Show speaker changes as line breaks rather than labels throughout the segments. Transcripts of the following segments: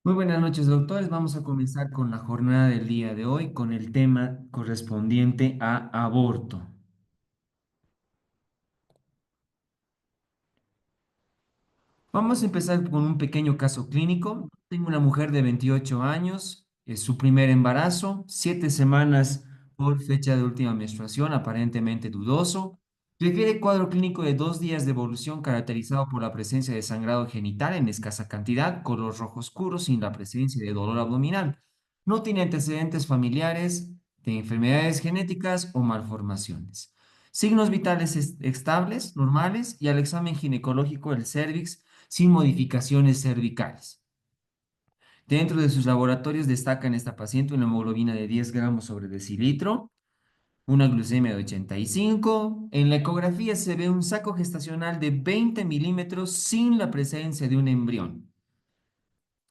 Muy buenas noches, doctores. Vamos a comenzar con la jornada del día de hoy con el tema correspondiente a aborto. Vamos a empezar con un pequeño caso clínico. Tengo una mujer de 28 años, es su primer embarazo, 7 semanas por fecha de última menstruación, aparentemente dudoso. Refiere cuadro clínico de 2 días de evolución caracterizado por la presencia de sangrado genital en escasa cantidad, color rojo oscuro sin la presencia de dolor abdominal. No tiene antecedentes familiares de enfermedades genéticas o malformaciones. Signos vitales estables, normales, y al examen ginecológico del cervix sin modificaciones cervicales. Dentro de sus laboratorios destaca en esta paciente una hemoglobina de 10 gramos sobre decilitro, una glucemia de 85. En la ecografía se ve un saco gestacional de 20 milímetros sin la presencia de un embrión.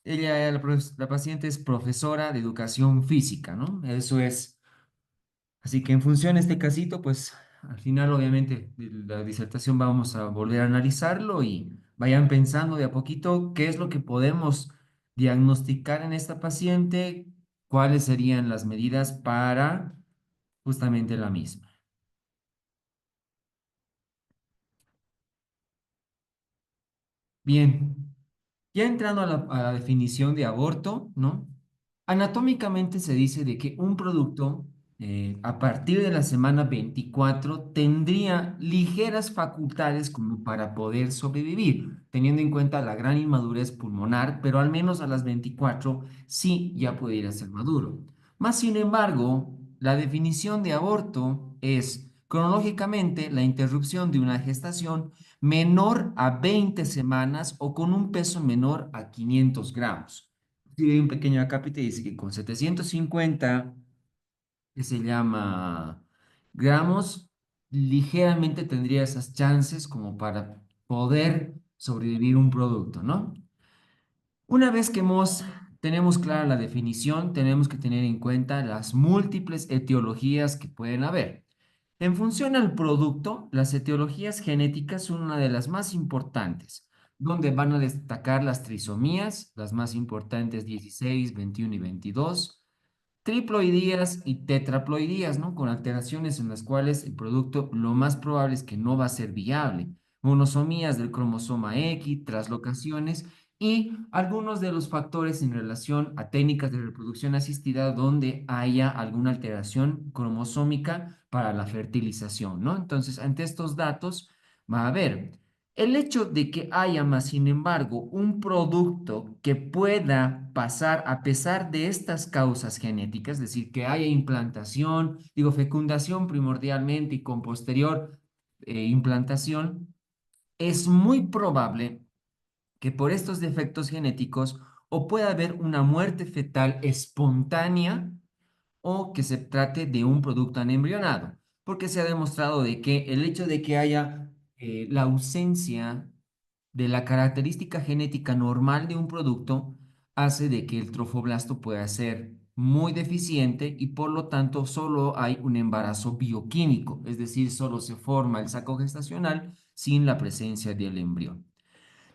La paciente es profesora de educación física, ¿no? Eso es. Así que en función de este casito, pues al final obviamente de la disertación vamos a volver a analizarlo y vayan pensando de a poquito qué es lo que podemos diagnosticar en esta paciente, cuáles serían las medidas para justamente la misma. Bien, ya entrando a la definición de aborto, ¿no? Anatómicamente se dice de que un producto a partir de la semana 24 tendría ligeras facultades como para poder sobrevivir, teniendo en cuenta la gran inmadurez pulmonar, pero al menos a las 24 sí ya pudiera ser maduro. Más sin embargo, la definición de aborto es cronológicamente la interrupción de una gestación menor a 20 semanas o con un peso menor a 500 gramos. Sí, hay un pequeño acápite, dice que con 750, que se llama gramos, ligeramente tendría esas chances como para poder sobrevivir un producto, ¿no? Una vez que tenemos clara la definición, tenemos que tener en cuenta las múltiples etiologías que pueden haber. En función al producto, las etiologías genéticas son una de las más importantes, donde van a destacar las trisomías, las más importantes 16, 21 y 22, triploidías y tetraploidías, ¿no? Con alteraciones en las cuales el producto lo más probable es que no va a ser viable. Monosomías del cromosoma X, traslocaciones y algunos de los factores en relación a técnicas de reproducción asistida donde haya alguna alteración cromosómica para la fertilización, ¿no? Entonces, ante estos datos va a haber el hecho de que haya, más sin embargo, un producto que pueda pasar a pesar de estas causas genéticas, es decir, que haya implantación, digo, fecundación primordialmente y con posterior implantación, es muy probable que por estos defectos genéticos o pueda haber una muerte fetal espontánea o que se trate de un producto anembrionado, porque se ha demostrado de que el hecho de que haya la ausencia de la característica genética normal de un producto hace de que el trofoblasto pueda ser muy deficiente y por lo tanto solo hay un embarazo bioquímico, es decir, solo se forma el saco gestacional sin la presencia del embrión.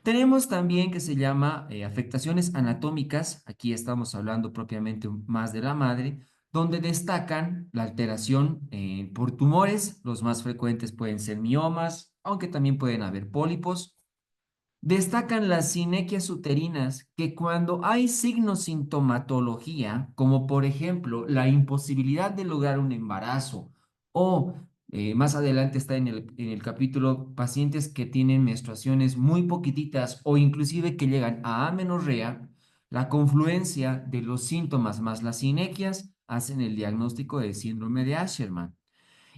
Tenemos también que se llama afectaciones anatómicas, aquí estamos hablando propiamente más de la madre, donde destacan la alteración por tumores, los más frecuentes pueden ser miomas, aunque también pueden haber pólipos. Destacan las sinequias uterinas, que cuando hay signos sintomatología, como por ejemplo la imposibilidad de lograr un embarazo o más adelante está en el capítulo pacientes que tienen menstruaciones muy poquititas o inclusive que llegan a amenorrea, la confluencia de los síntomas más las sinequias hacen el diagnóstico de síndrome de Asherman.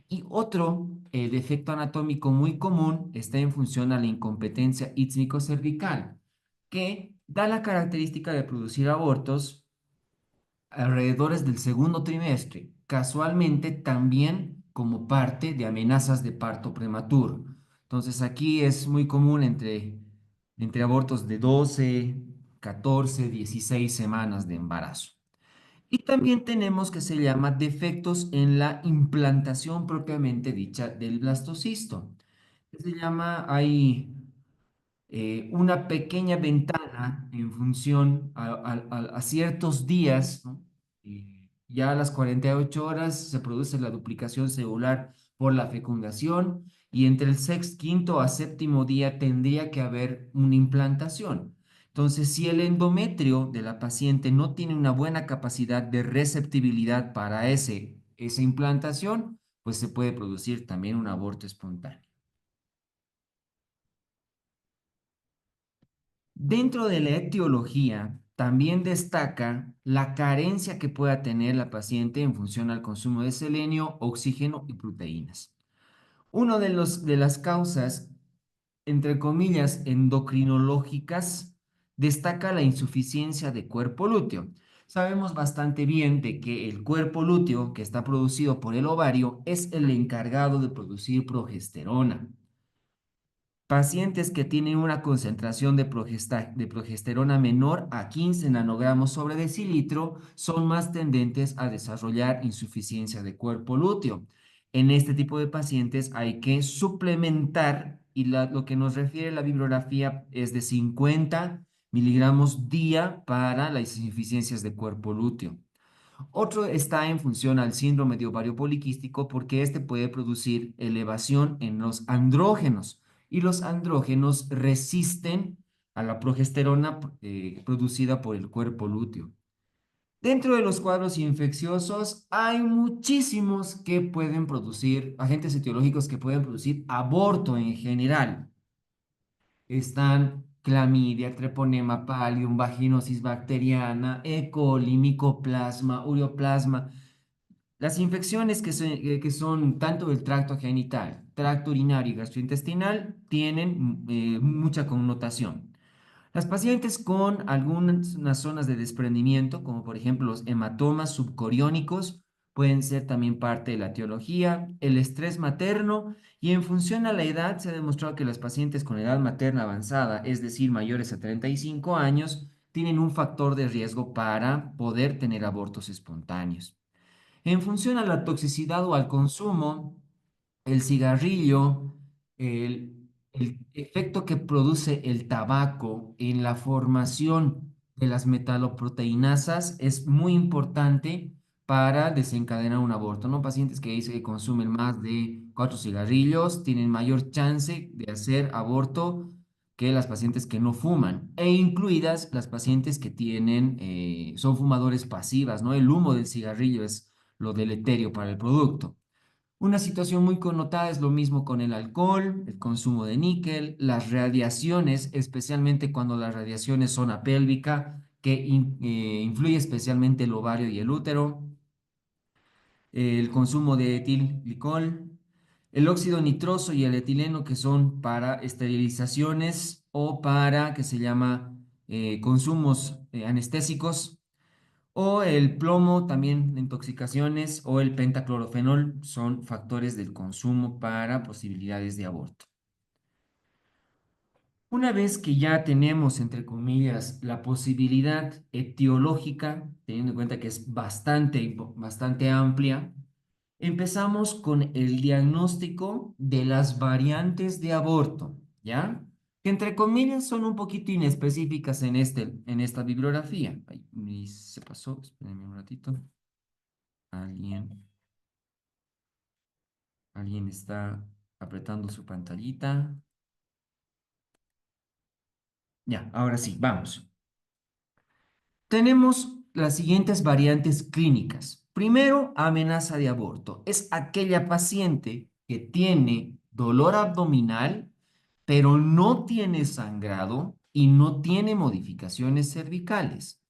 Y otro defecto anatómico muy común está en función a la incompetencia ítmico-cervical, que da la característica de producir abortos alrededores del segundo trimestre, casualmente también como parte de amenazas de parto prematuro. Entonces aquí es muy común entre abortos de 12, 14, 16 semanas de embarazo. Y también tenemos que se llama defectos en la implantación propiamente dicha del blastocisto. Se llama, hay una pequeña ventana en función a ciertos días, ¿no? Ya a las 48 horas se produce la duplicación celular por la fecundación y entre el sexto, quinto a séptimo día tendría que haber una implantación. Entonces, si el endometrio de la paciente no tiene una buena capacidad de receptibilidad para esa implantación, pues se puede producir también un aborto espontáneo. Dentro de la etiología, también destaca la carencia que pueda tener la paciente en función al consumo de selenio, oxígeno y proteínas. Una de las causas, entre comillas, endocrinológicas, destaca la insuficiencia de cuerpo lúteo. Sabemos bastante bien de que el cuerpo lúteo, que está producido por el ovario, es el encargado de producir progesterona. Pacientes que tienen una concentración de progesterona menor a 15 nanogramos sobre decilitro son más tendentes a desarrollar insuficiencia de cuerpo lúteo. En este tipo de pacientes hay que suplementar y lo que nos refiere la bibliografía es de 50 miligramos día para las insuficiencias de cuerpo lúteo. Otro está en función al síndrome de ovario poliquístico porque este puede producir elevación en los andrógenos y los andrógenos resisten a la progesterona producida por el cuerpo lúteo. Dentro de los cuadros infecciosos hay muchísimos que pueden producir, agentes etiológicos que pueden producir aborto en general. Están clamidia, treponema pallidum, vaginosis bacteriana, E. coli, micoplasma, ureoplasma. Las infecciones que son tanto del tracto genital, tracto urinario y gastrointestinal tienen mucha connotación. Las pacientes con algunas zonas de desprendimiento, como por ejemplo los hematomas subcoriónicos, pueden ser también parte de la etiología, el estrés materno y en función a la edad se ha demostrado que las pacientes con edad materna avanzada, es decir, mayores a 35 años, tienen un factor de riesgo para poder tener abortos espontáneos. En función a la toxicidad o al consumo, el cigarrillo, el efecto que produce el tabaco en la formación de las metaloproteinasas es muy importante para desencadenar un aborto, ¿no? Pacientes que dicen que consumen más de 4 cigarrillos tienen mayor chance de hacer aborto que las pacientes que no fuman, e incluidas las pacientes que son fumadores pasivas, ¿no? El humo del cigarrillo es lo deleterio para el producto. Una situación muy connotada es lo mismo con el alcohol, el consumo de níquel, las radiaciones, especialmente cuando las radiaciones son apélvica, que influye especialmente el ovario y el útero, el consumo de etilglicol, el óxido nitroso y el etileno que son para esterilizaciones o para, que se llama, consumos anestésicos o el plomo, también intoxicaciones, o el pentaclorofenol son factores del consumo para posibilidades de aborto. Una vez que ya tenemos, entre comillas, la posibilidad etiológica, teniendo en cuenta que es bastante amplia, empezamos con el diagnóstico de las variantes de aborto, ¿ya? Que entre comillas son un poquito inespecíficas en esta bibliografía. Ay, se pasó, espérenme un ratito. Alguien, alguien está apretando su pantallita. Ya, ahora sí, vamos. Tenemos las siguientes variantes clínicas. Primero, amenaza de aborto. Es aquella paciente que tiene dolor abdominal, pero no tiene sangrado y no tiene modificaciones cervicales.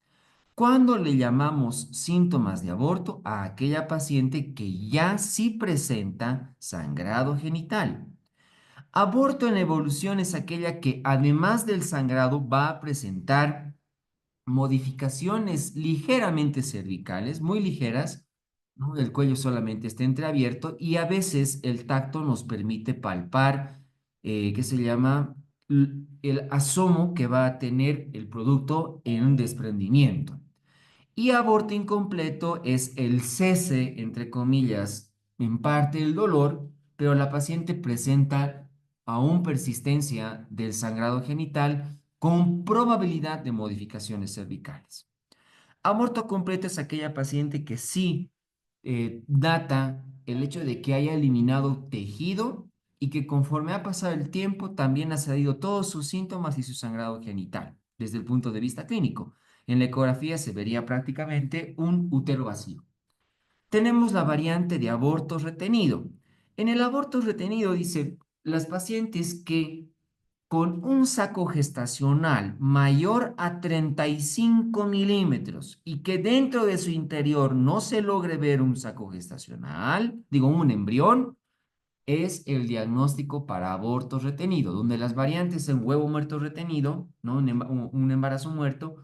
¿Cuándo le llamamos síntomas de aborto? A aquella paciente que ya sí presenta sangrado genital. Aborto en evolución es aquella que además del sangrado va a presentar modificaciones ligeramente cervicales, muy ligeras, ¿no? El cuello solamente está entreabierto y a veces el tacto nos permite palpar, ¿qué se llama? El asomo que va a tener el producto en un desprendimiento. Y aborto incompleto es el cese, entre comillas, en parte del dolor, pero la paciente presenta aún persistencia del sangrado genital con probabilidad de modificaciones cervicales. Aborto completo es aquella paciente que sí data el hecho de que haya eliminado tejido y que conforme ha pasado el tiempo también ha salido todos sus síntomas y su sangrado genital desde el punto de vista clínico. En la ecografía se vería prácticamente un útero vacío. Tenemos la variante de aborto retenido. En el aborto retenido dice, las pacientes que con un saco gestacional mayor a 35 milímetros y que dentro de su interior no se logre ver un saco gestacional, digo un embrión, es el diagnóstico para aborto retenido, donde las variantes en huevo muerto retenido, ¿no? Un embarazo muerto,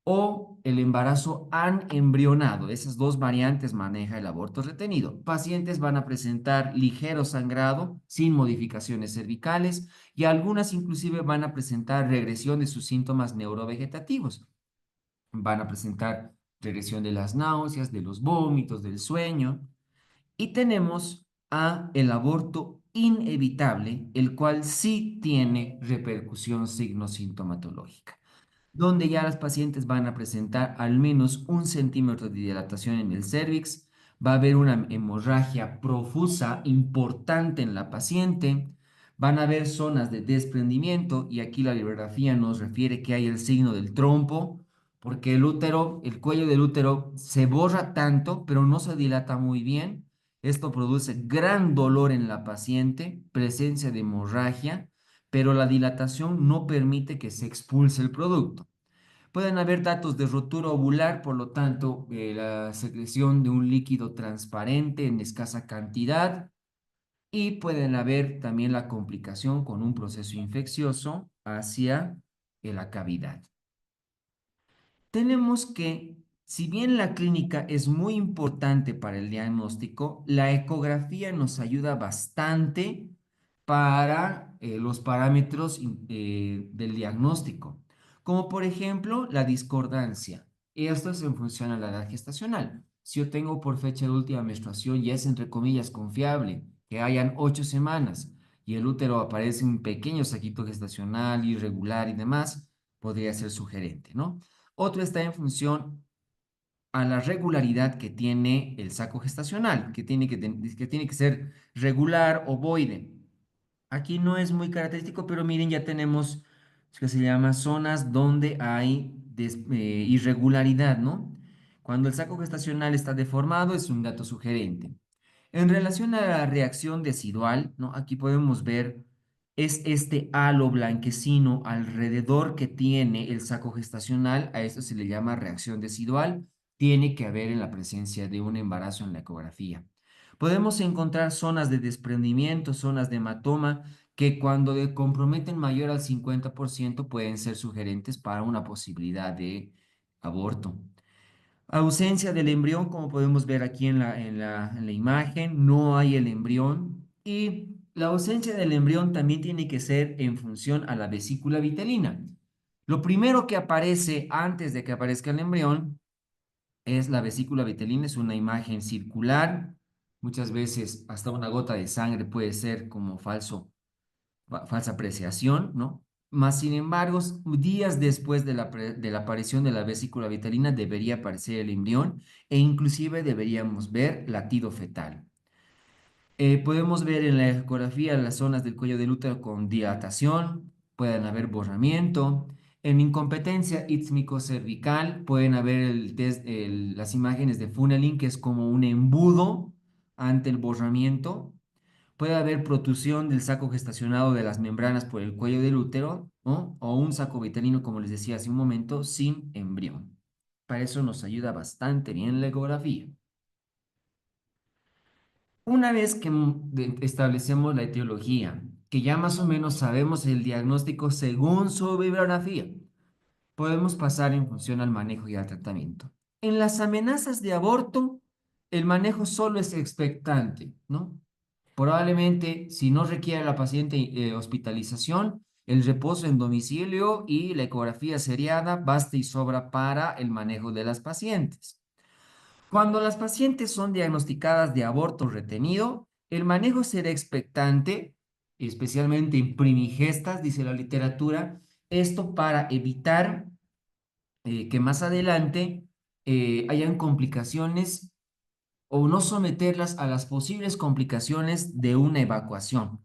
o el embarazo anembrionado. Esas dos variantes maneja el aborto retenido. Pacientes van a presentar ligero sangrado sin modificaciones cervicales y algunas inclusive van a presentar regresión de sus síntomas neurovegetativos. Van a presentar regresión de las náuseas, de los vómitos, del sueño. Y tenemos a el aborto inevitable, el cual sí tiene repercusión signo-sintomatológica donde ya las pacientes van a presentar al menos 1 centímetro de dilatación en el cérvix, va a haber una hemorragia profusa importante en la paciente, van a haber zonas de desprendimiento y aquí la bibliografía nos refiere que hay el signo del trompo, porque el útero, el cuello del útero se borra tanto, pero no se dilata muy bien. Esto produce gran dolor en la paciente, presencia de hemorragia, pero la dilatación no permite que se expulse el producto. Pueden haber datos de rotura ovular, por lo tanto, la secreción de un líquido transparente en escasa cantidad y pueden haber también la complicación con un proceso infeccioso hacia la cavidad. Tenemos que, si bien la clínica es muy importante para el diagnóstico, la ecografía nos ayuda bastante para los parámetros del diagnóstico, como por ejemplo la discordancia. Esto es en función a la edad gestacional. Si yo tengo por fecha de última menstruación y es entre comillas confiable, que hayan 8 semanas y el útero aparece un pequeño saquito gestacional irregular y demás, podría ser sugerente, ¿no? Otro está en función a la regularidad que tiene el saco gestacional, que tiene que ser regular, ovoide. Aquí no es muy característico, pero miren, ya tenemos lo que se llama zonas donde hay irregularidad, ¿no? Cuando el saco gestacional está deformado es un dato sugerente. En relación a la reacción decidual, ¿no? Aquí podemos ver, es este halo blanquecino alrededor que tiene el saco gestacional, a esto se le llama reacción decidual, tiene que haber en la presencia de un embarazo en la ecografía. Podemos encontrar zonas de desprendimiento, zonas de hematoma, que cuando comprometen mayor al 50% pueden ser sugerentes para una posibilidad de aborto. Ausencia del embrión, como podemos ver aquí en la imagen, no hay el embrión. Y la ausencia del embrión también tiene que ser en función a la vesícula vitelina. Lo primero que aparece antes de que aparezca el embrión es la vesícula vitelina, es una imagen circular. Muchas veces hasta una gota de sangre puede ser como falsa apreciación, ¿no? Más sin embargo, días después de la aparición de la vesícula vitelina debería aparecer el embrión e inclusive deberíamos ver latido fetal. Podemos ver en la ecografía las zonas del cuello del útero con dilatación, pueden haber borramiento. En incompetencia ítmico-cervical pueden haber las imágenes de funneling, que es como un embudo ante el borramiento. Puede haber protusión del saco gestacionado de las membranas por el cuello del útero, ¿no? O un saco vitelino, como les decía hace un momento, sin embrión. Para eso nos ayuda bastante bien la ecografía. Una vez que establecemos la etiología, que ya más o menos sabemos el diagnóstico según su bibliografía, podemos pasar en función al manejo y al tratamiento. En las amenazas de aborto, el manejo solo es expectante, ¿no? Probablemente, si no requiere la paciente hospitalización, el reposo en domicilio y la ecografía seriada basta y sobra para el manejo de las pacientes. Cuando las pacientes son diagnosticadas de aborto retenido, el manejo será expectante especialmente en primigestas, dice la literatura, esto para evitar que más adelante hayan complicaciones o no someterlas a las posibles complicaciones de una evacuación,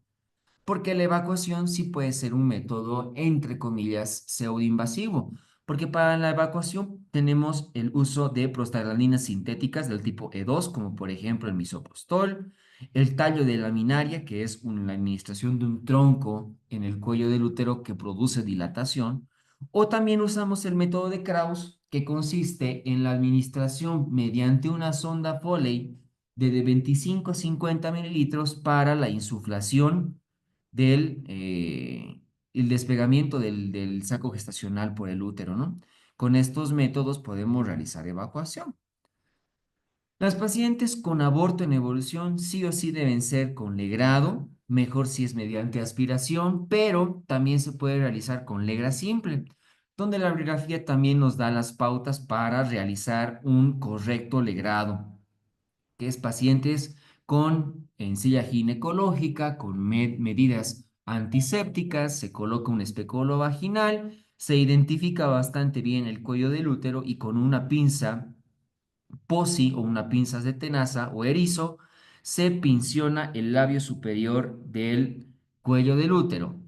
porque la evacuación sí puede ser un método, entre comillas, pseudoinvasivo, porque para la evacuación tenemos el uso de prostaglandinas sintéticas del tipo E2, como por ejemplo el misoprostol, el tallo de laminaria, que es la administración de un tronco en el cuello del útero que produce dilatación, o también usamos el método de Kraus, que consiste en la administración mediante una sonda Foley de 25 a 50 mililitros para la insuflación del el despegamiento del saco gestacional por el útero, ¿no? Con estos métodos podemos realizar evacuación. Las pacientes con aborto en evolución sí o sí deben ser con legrado, mejor si es mediante aspiración, pero también se puede realizar con legra simple, donde la radiografía también nos da las pautas para realizar un correcto legrado, que es pacientes con encilla ginecológica, con medidas antisépticas, se coloca un especulo vaginal, se identifica bastante bien el cuello del útero y con una pinza POSI o una pinza de tenaza o erizo, se pinciona el labio superior del cuello del útero,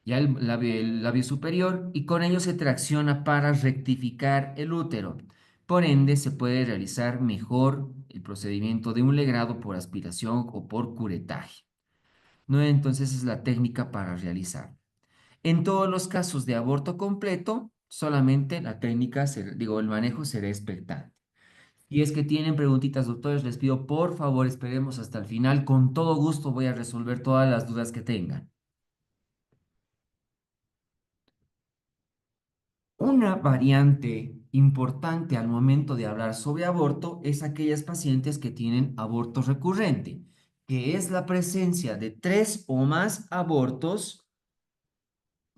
ya el labio superior, y con ello se tracciona para rectificar el útero. Por ende, se puede realizar mejor el procedimiento de un legrado por aspiración o por curetaje. ¿No? Entonces es la técnica para realizar. En todos los casos de aborto completo, solamente la técnica, digo, el manejo será expectante. Y es que tienen preguntitas, doctores, les pido por favor, esperemos hasta el final. Con todo gusto voy a resolver todas las dudas que tengan. Una variante importante al momento de hablar sobre aborto es aquellas pacientes que tienen aborto recurrente, que es la presencia de tres o más abortos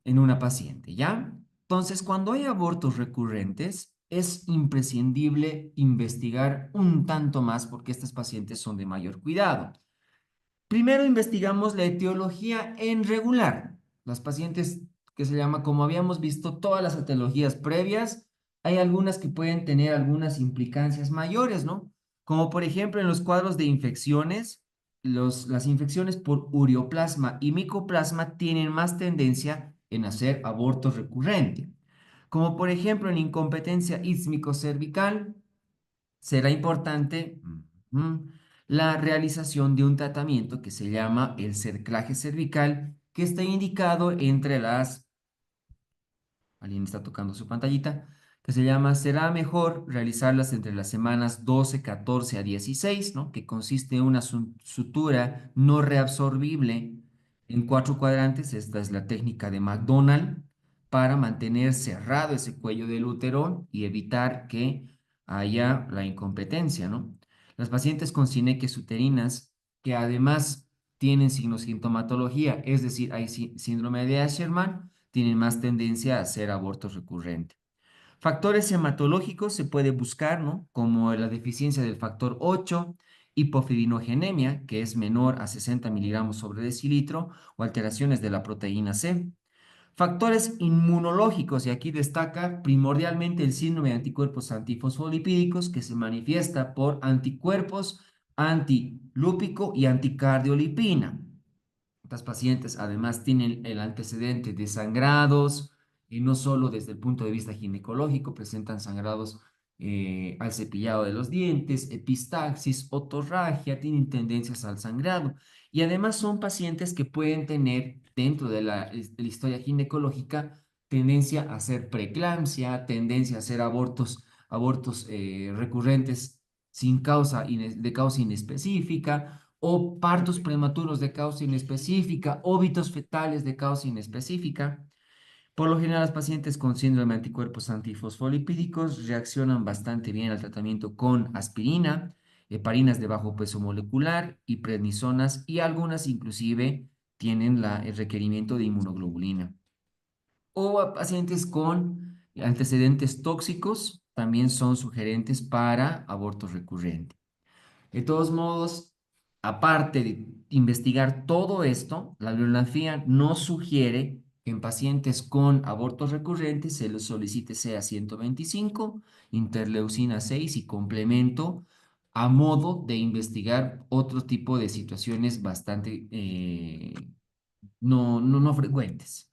en una paciente, ¿ya? Entonces, cuando hay abortos recurrentes, es imprescindible investigar un tanto más porque estas pacientes son de mayor cuidado. Primero investigamos la etiología en regular. Las pacientes que se llama, como habíamos visto, todas las etiologías previas, hay algunas que pueden tener algunas implicancias mayores, ¿no? Como por ejemplo en los cuadros de infecciones, las infecciones por ureoplasma y micoplasma tienen más tendencia en hacer aborto recurrente. Como por ejemplo en incompetencia ísmico-cervical, será importante la realización de un tratamiento que se llama el cerclaje cervical, que está indicado entre las alguien está tocando su pantallita, que se llama Será mejor realizarlas entre las semanas 12, 14 a 16, ¿no? Que consiste en una sutura no reabsorbible en cuatro cuadrantes. Esta es la técnica de McDonald para mantener cerrado ese cuello del útero y evitar que haya la incompetencia, ¿no? Las pacientes con cinequias uterinas que además tienen sintomatología, es decir, hay síndrome de Asherman, tienen más tendencia a hacer abortos recurrentes. Factores hematológicos se puede buscar, ¿no? Como la deficiencia del factor 8, hipofibinogenemia, que es menor a 60 miligramos sobre decilitro, o alteraciones de la proteína C. Factores inmunológicos, y aquí destaca primordialmente el síndrome de anticuerpos antifosfolipídicos, que se manifiesta por anticuerpos antilúpico y anticardiolipina. Estas pacientes además tienen el antecedente de sangrados, y no solo desde el punto de vista ginecológico, presentan sangrados al cepillado de los dientes, epistaxis, otorragia, tienen tendencias al sangrado. Y además son pacientes que pueden tener dentro de la historia ginecológica tendencia a hacer preeclampsia, tendencia a hacer abortos recurrentes sin causa, de causa inespecífica o partos prematuros de causa inespecífica, óbitos fetales de causa inespecífica. Por lo general, las pacientes con síndrome de anticuerpos antifosfolipídicos reaccionan bastante bien al tratamiento con aspirina, heparinas de bajo peso molecular y prednisonas, y algunas inclusive tienen el requerimiento de inmunoglobulina. O a pacientes con antecedentes tóxicos también son sugerentes para abortos recurrentes. De todos modos, Aparte de investigar todo esto, la bibliografía no sugiere que en pacientes con abortos recurrentes se les solicite CA 125, interleucina 6 y complemento a modo de investigar otro tipo de situaciones bastante no frecuentes.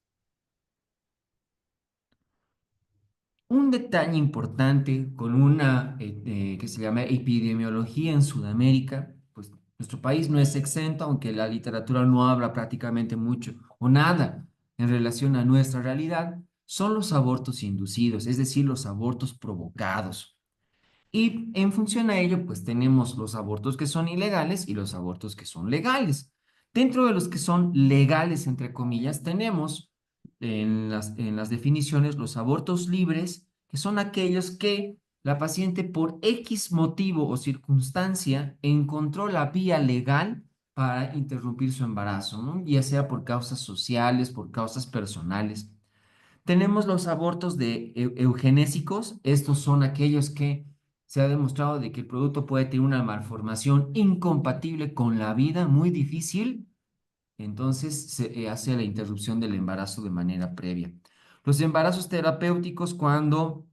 Un detalle importante con una que se llama epidemiología en Sudamérica, pues nuestro país no es exento, aunque la literatura no habla prácticamente mucho o nada en relación a nuestra realidad, son los abortos inducidos, es decir, los abortos provocados. Y en función a ello, pues tenemos los abortos que son ilegales y los abortos que son legales. Dentro de los que son legales, entre comillas, tenemos en las definiciones los abortos libres, que son aquellos que la paciente por X motivo o circunstancia encontró la vía legal para interrumpir su embarazo, ¿no? Ya sea por causas sociales, por causas personales. Tenemos los abortos de eugenésicos. Estos son aquellos que se ha demostrado de que el producto puede tener una malformación incompatible con la vida, muy difícil. Entonces se hace la interrupción del embarazo de manera previa. Los embarazos terapéuticos cuando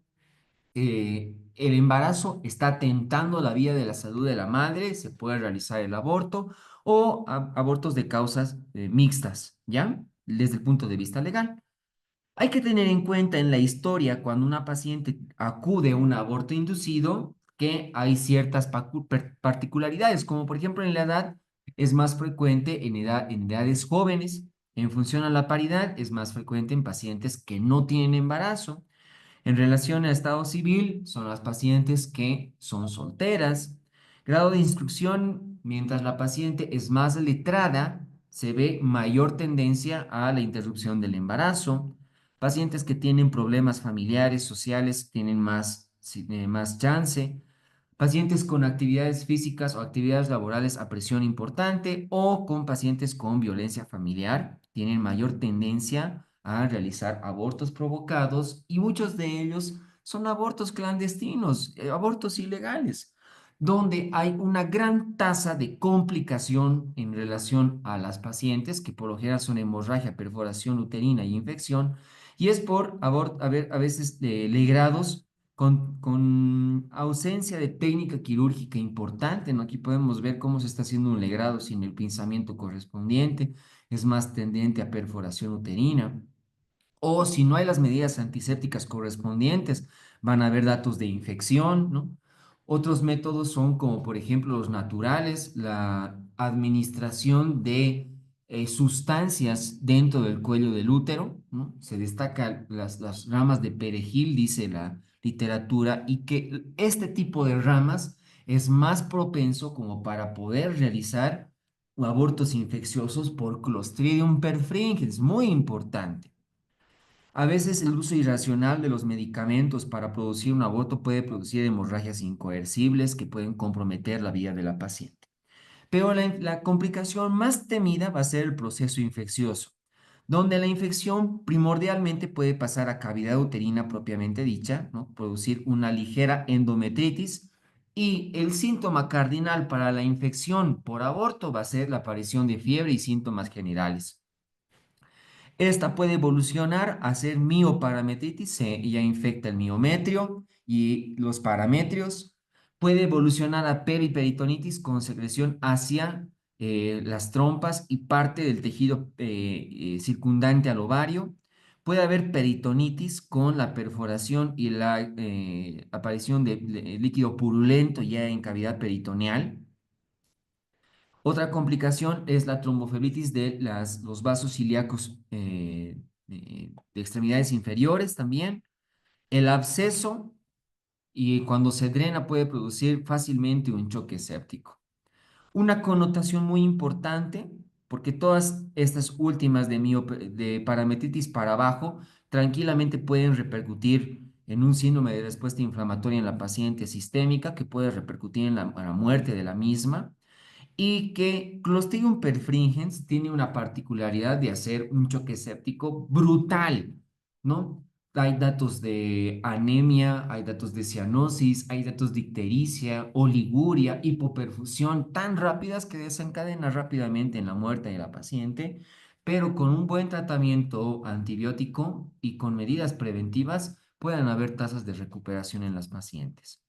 el embarazo está atentando la vida de la salud de la madre, se puede realizar el aborto o abortos de causas mixtas, ¿ya? Desde el punto de vista legal. Hay que tener en cuenta en la historia, cuando una paciente acude a un aborto inducido, que hay ciertas particularidades, como por ejemplo en la edad es más frecuente en edades jóvenes, en función a la paridad es más frecuente en pacientes que no tienen embarazo. En relación al estado civil, son las pacientes que son solteras. Grado de instrucción, mientras la paciente es más letrada, se ve mayor tendencia a la interrupción del embarazo. Pacientes que tienen problemas familiares, sociales, tienen más chance. Pacientes con actividades físicas o actividades laborales a presión importante o con pacientes con violencia familiar tienen mayor tendencia a realizar abortos provocados y muchos de ellos son abortos clandestinos, abortos ilegales, donde hay una gran tasa de complicación en relación a las pacientes, que por lo general son hemorragia, perforación uterina y infección, y es por a veces legrados con ausencia de técnica quirúrgica importante, ¿no? Aquí podemos ver cómo se está haciendo un legrado sin el pinzamiento correspondiente, es más tendente a perforación uterina. O si no hay las medidas antisépticas correspondientes, van a haber datos de infección, ¿no? Otros métodos son como por ejemplo los naturales, la administración de sustancias dentro del cuello del útero, ¿no? Se destacan las ramas de perejil, dice la literatura, y que este tipo de ramas es más propenso como para poder realizar abortos infecciosos por Clostridium perfringens, muy importante. A veces el uso irracional de los medicamentos para producir un aborto puede producir hemorragias incoercibles que pueden comprometer la vida de la paciente. Pero la complicación más temida va a ser el proceso infeccioso, donde la infección primordialmente puede pasar a cavidad uterina propiamente dicha, ¿no? Producir una ligera endometritis y el síntoma cardinal para la infección por aborto va a ser la aparición de fiebre y síntomas generales. Esta puede evolucionar a ser mioparametritis, se ya infecta el miometrio y los parametrios. Puede evolucionar a periperitonitis con secreción hacia las trompas y parte del tejido circundante al ovario. Puede haber peritonitis con la perforación y la aparición de líquido purulento ya en cavidad peritoneal. Otra complicación es la trombofibritis de los vasos ilíacos de extremidades inferiores también. El absceso y cuando se drena puede producir fácilmente un choque séptico. Una connotación muy importante, porque todas estas últimas de parametritis para abajo tranquilamente pueden repercutir en un síndrome de respuesta inflamatoria en la paciente sistémica que puede repercutir en la muerte de la misma y que Clostridium perfringens tiene una particularidad de hacer un choque séptico brutal, ¿no? Hay datos de anemia, hay datos de cianosis, hay datos de ictericia, oliguria, hipoperfusión, tan rápidas que desencadenan rápidamente en la muerte de la paciente, pero con un buen tratamiento antibiótico y con medidas preventivas pueden haber tasas de recuperación en las pacientes.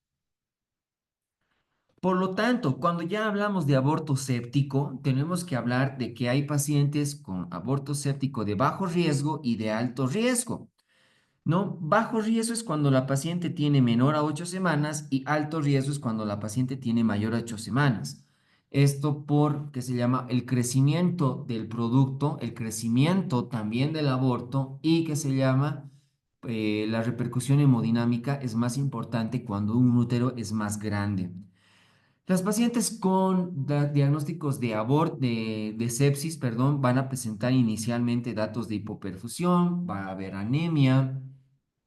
Por lo tanto, cuando ya hablamos de aborto séptico, tenemos que hablar de que hay pacientes con aborto séptico de bajo riesgo y de alto riesgo. ¿No? Bajo riesgo es cuando la paciente tiene menor a 8 semanas y alto riesgo es cuando la paciente tiene mayor a 8 semanas. Esto porque se llama el crecimiento del producto, el crecimiento también del aborto y que se llama la repercusión hemodinámica es más importante cuando un útero es más grande. Las pacientes con diagnósticos de sepsis, perdón, van a presentar inicialmente datos de hipoperfusión, va a haber anemia,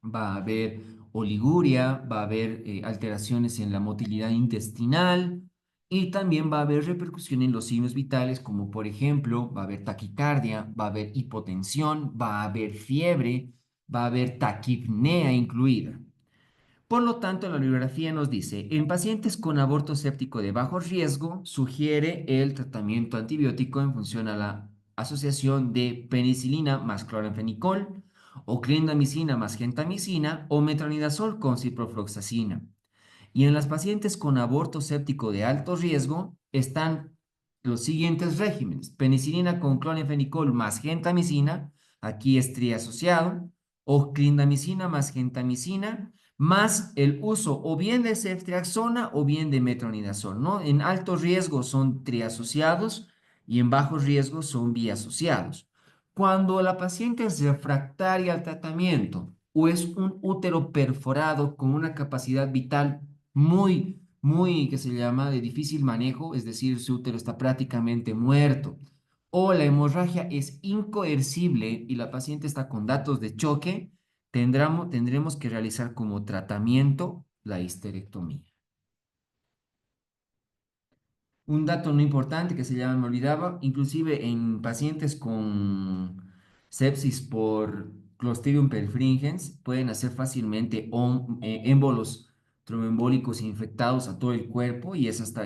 va a haber oliguria, va a haber alteraciones en la motilidad intestinal y también va a haber repercusión en los signos vitales, como por ejemplo, va a haber taquicardia, va a haber hipotensión, va a haber fiebre, va a haber taquipnea incluida. Por lo tanto, la bibliografía nos dice, en pacientes con aborto séptico de bajo riesgo, sugiere el tratamiento antibiótico en función a la asociación de penicilina más cloranfenicol, o clindamicina más gentamicina, o metronidazol con ciprofloxacina. Y en las pacientes con aborto séptico de alto riesgo están los siguientes regímenes: penicilina con clonifenicol más gentamicina, aquí es triasociado, o clindamicina más gentamicina, más el uso o bien de ceftriaxona o bien de metronidazol, ¿no? En alto riesgo son triasociados y en bajo riesgo son biasociados. Cuando la paciente es refractaria al tratamiento o es un útero perforado con una capacidad vital que se llama de difícil manejo, es decir, su útero está prácticamente muerto, o la hemorragia es incoercible y la paciente está con datos de choque, tendremos que realizar como tratamiento la histerectomía. Un dato no importante que se llama, me olvidaba, inclusive en pacientes con sepsis por Clostridium perfringens pueden hacer fácilmente émbolos tromboembólicos infectados a todo el cuerpo y es hasta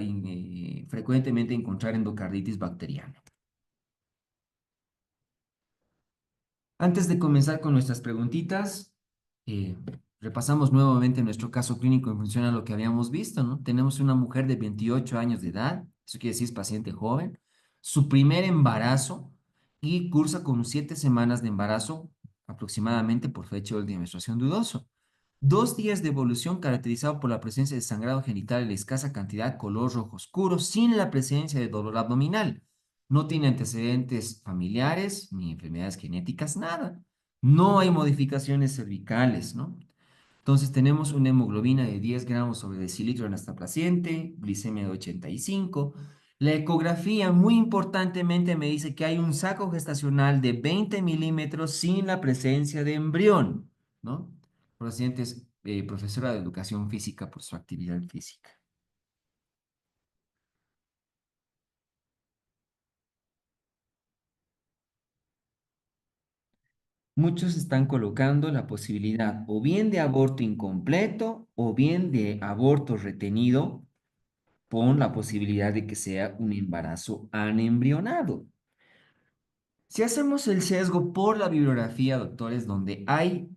frecuentemente encontrar endocarditis bacteriana. Antes de comenzar con nuestras preguntitas, eh, repasamos nuevamente nuestro caso clínico en función a lo que habíamos visto, ¿no? Tenemos una mujer de 28 años de edad, eso quiere decir es paciente joven, su primer embarazo y cursa con 7 semanas de embarazo aproximadamente por fecha de menstruación dudoso. 2 días de evolución caracterizado por la presencia de sangrado genital en la escasa cantidad, color rojo oscuro, sin la presencia de dolor abdominal. No tiene antecedentes familiares ni enfermedades genéticas, nada. No hay modificaciones cervicales, ¿no? Entonces tenemos una hemoglobina de 10 gramos sobre decilitro en esta paciente, glicemia de 85. La ecografía, muy importantemente, me dice que hay un saco gestacional de 20 milímetros sin la presencia de embrión, ¿no? La paciente es profesora de educación física por su actividad física. Muchos están colocando la posibilidad o bien de aborto incompleto o bien de aborto retenido con la posibilidad de que sea un embarazo anembrionado. Si hacemos el sesgo por la bibliografía, doctores, donde hay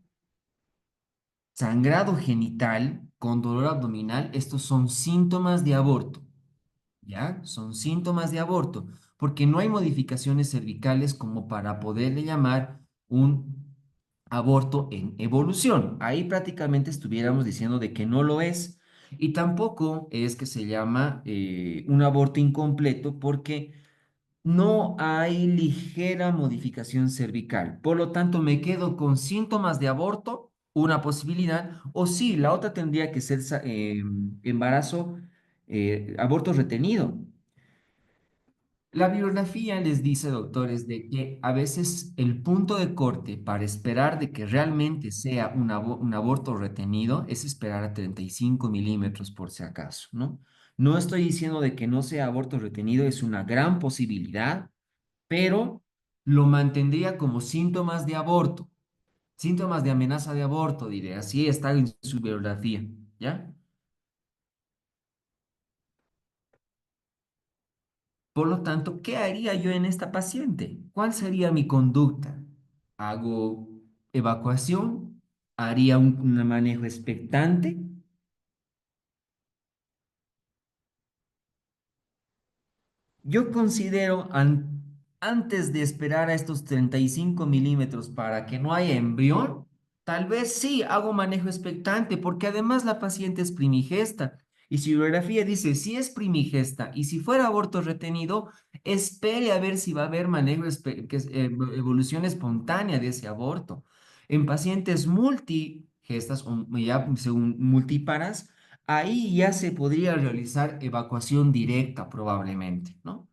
sangrado genital con dolor abdominal, estos son síntomas de aborto, ¿ya? Son síntomas de aborto, porque no hay modificaciones cervicales como para poderle llamar un aborto en evolución. Ahí prácticamente estuviéramos diciendo de que no lo es. Y tampoco es que se llama un aborto incompleto porque no hay ligera modificación cervical. Por lo tanto, me quedo con síntomas de aborto, una posibilidad, o sí, la otra tendría que ser embarazo, aborto retenido. La bibliografía les dice, doctores, de que a veces el punto de corte para esperar de que realmente sea un aborto retenido es esperar a 35 milímetros por si acaso, ¿no? No estoy diciendo de que no sea aborto retenido, es una gran posibilidad, pero lo mantendría como síntomas de aborto. Síntomas de amenaza de aborto, diré, así está en su biografía, ¿ya? Por lo tanto, ¿qué haría yo en esta paciente? ¿Cuál sería mi conducta? ¿Hago evacuación? ¿Haría un manejo expectante? Yo considero, antes de esperar a estos 35 milímetros para que no haya embrión, tal vez sí hago manejo expectante, porque además la paciente es primigesta. Y su biografía dice, si es primigesta y si fuera aborto retenido, espere a ver si va a haber manejo, evolución espontánea de ese aborto. En pacientes multigestas, o ya según multíparas, ahí ya se podría realizar evacuación directa probablemente, ¿no?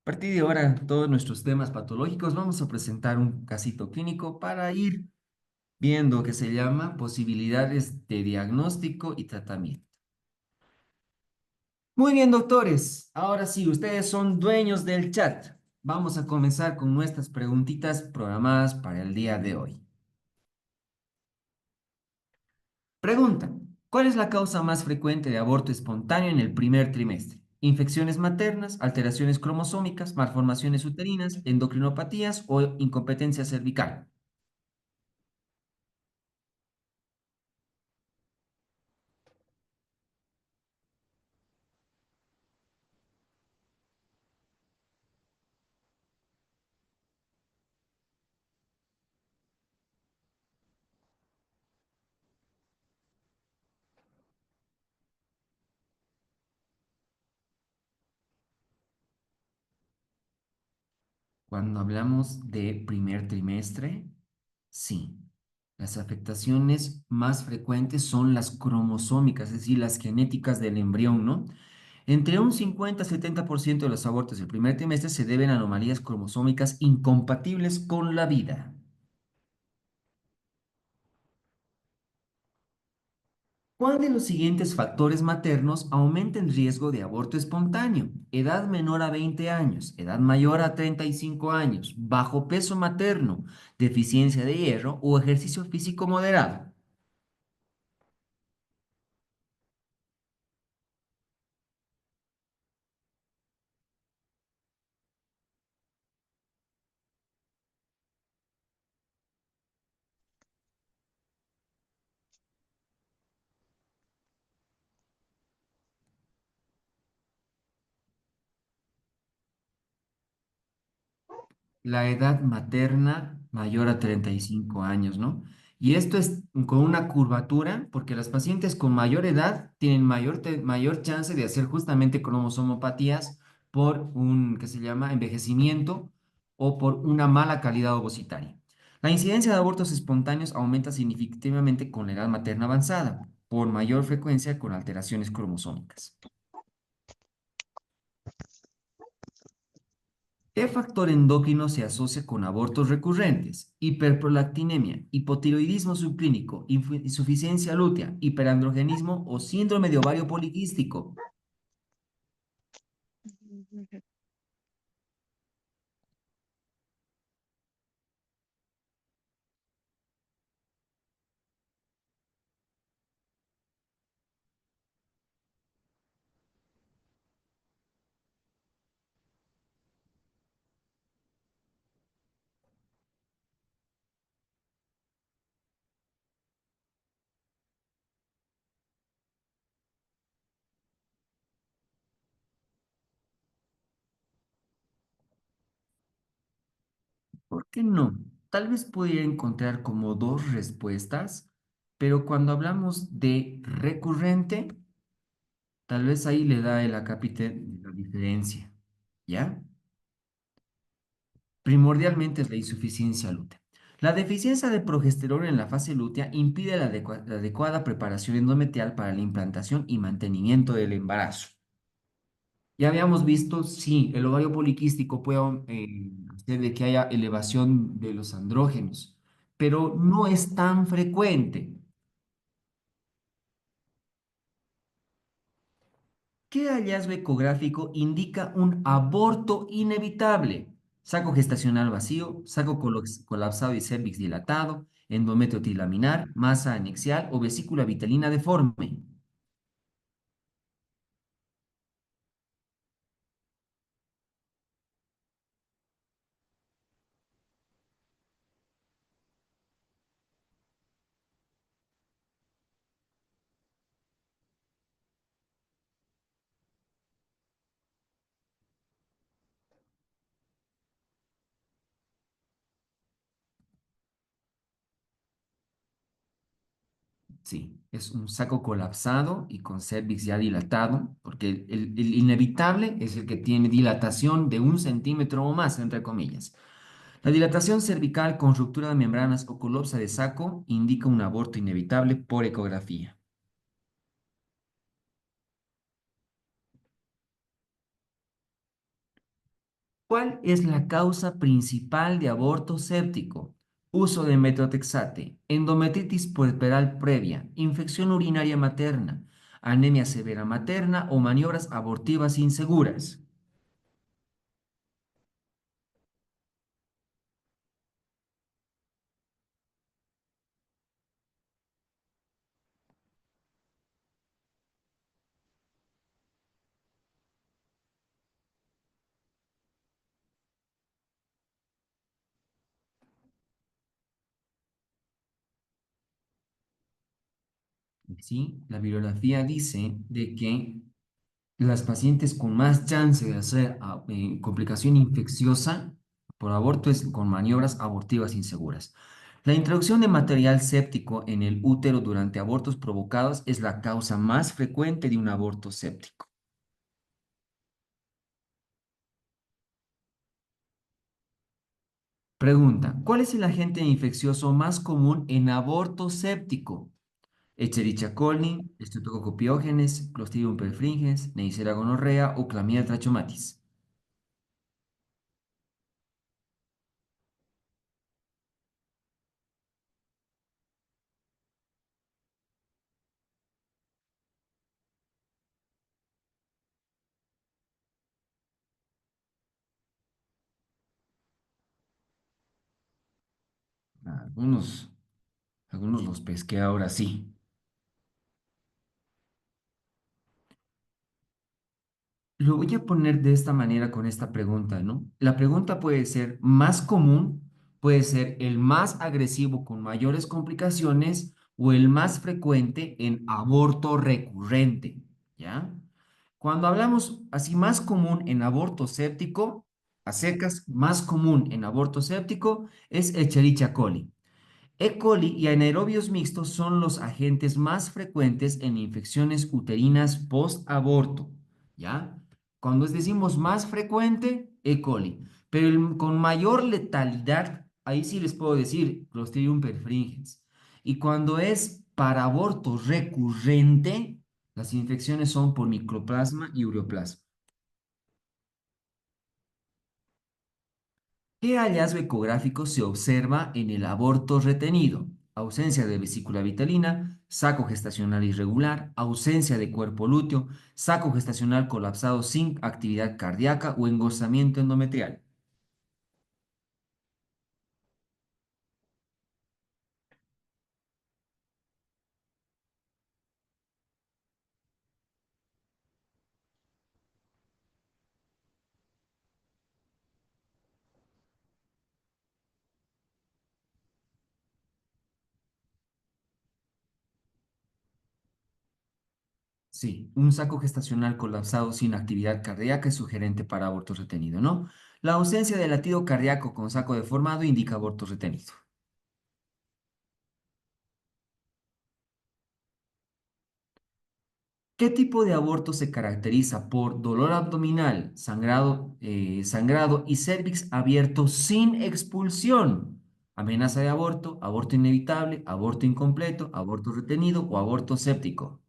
A partir de ahora, todos nuestros temas patológicos, vamos a presentar un casito clínico para ir viendo que se llama posibilidades de diagnóstico y tratamiento. Muy bien, doctores. Ahora sí, ustedes son dueños del chat. Vamos a comenzar con nuestras preguntitas programadas para el día de hoy. Pregunta, ¿cuál es la causa más frecuente de aborto espontáneo en el primer trimestre? ¿Infecciones maternas, alteraciones cromosómicas, malformaciones uterinas, endocrinopatías o incompetencia cervical? Cuando hablamos de primer trimestre, sí. Las afectaciones más frecuentes son las cromosómicas, es decir, las genéticas del embrión, ¿no? Entre un 50 a 70% de los abortos del primer trimestre se deben a anomalías cromosómicas incompatibles con la vida. ¿Cuál de los siguientes factores maternos aumenta el riesgo de aborto espontáneo? Edad menor a 20 años, edad mayor a 35 años, bajo peso materno, deficiencia de hierro o ejercicio físico moderado. La edad materna mayor a 35 años, ¿no? Y esto es con una curvatura, porque las pacientes con mayor edad tienen mayor chance de hacer justamente cromosomopatías por un, que se llama envejecimiento o por una mala calidad ovocitaria. La incidencia de abortos espontáneos aumenta significativamente con la edad materna avanzada, por mayor frecuencia con alteraciones cromosómicas. ¿Qué factor endocrino se asocia con abortos recurrentes? Hiperprolactinemia, hipotiroidismo subclínico, insuficiencia lútea, hiperandrogenismo o síndrome de ovario poliquístico. ¿Por qué no? Tal vez pudiera encontrar como dos respuestas, pero cuando hablamos de recurrente, tal vez ahí le da el acápite de la diferencia, ¿ya? Primordialmente es la insuficiencia lútea. La deficiencia de progesterona en la fase lútea impide la adecuada preparación endometrial para la implantación y mantenimiento del embarazo. Ya habíamos visto, sí, el ovario poliquístico puede hacer de que haya elevación de los andrógenos, pero no es tan frecuente. ¿Qué hallazgo ecográfico indica un aborto inevitable? saco gestacional vacío, saco colapsado y cérvix dilatado, endometrio trilaminar, masa anexial o vesícula vitelina deforme. Sí, es un saco colapsado y con cérvix ya dilatado, porque el inevitable es el que tiene dilatación de 1 centímetro o más, entre comillas. La dilatación cervical con ruptura de membranas o colapsa de saco indica un aborto inevitable por ecografía. ¿Cuál es la causa principal de aborto séptico? Uso de metotrexate, endometritis puerperal previa, infección urinaria materna, anemia severa materna o maniobras abortivas inseguras. Sí, la bibliografía dice de que las pacientes con más chance de hacer complicación infecciosa por aborto es con maniobras abortivas inseguras. La introducción de material séptico en el útero durante abortos provocados es la causa más frecuente de un aborto séptico. Pregunta, ¿cuál es el agente infeccioso más común en aborto séptico? Escherichia coli, Streptococcus pyogenes, Clostridium perfringens, Neisseria gonorrea o Clamidia trachomatis. Algunos, algunos los pesqué ahora sí. Lo voy a poner de esta manera con esta pregunta, ¿no? La pregunta puede ser más común, puede ser el más agresivo con mayores complicaciones o el más frecuente en aborto recurrente, ¿ya? Cuando hablamos así más común en aborto séptico, a secas, más común en aborto séptico es Escherichia coli. E. coli y anaerobios mixtos son los agentes más frecuentes en infecciones uterinas post-aborto, ¿ya? Cuando decimos más frecuente, E. coli, pero con mayor letalidad, ahí sí les puedo decir Clostridium perfringens. Y cuando es para aborto recurrente, las infecciones son por micoplasma y ureoplasma. ¿Qué hallazgo ecográfico se observa en el aborto retenido? Ausencia de vesícula vitelina, saco gestacional irregular, ausencia de cuerpo lúteo, saco gestacional colapsado sin actividad cardíaca o engrosamiento endometrial. Sí, un saco gestacional colapsado sin actividad cardíaca es sugerente para aborto retenido, ¿no? La ausencia de latido cardíaco con saco deformado indica aborto retenido. ¿Qué tipo de aborto se caracteriza por dolor abdominal, sangrado y cérvix abierto sin expulsión? Amenaza de aborto, aborto inevitable, aborto incompleto, aborto retenido o aborto séptico.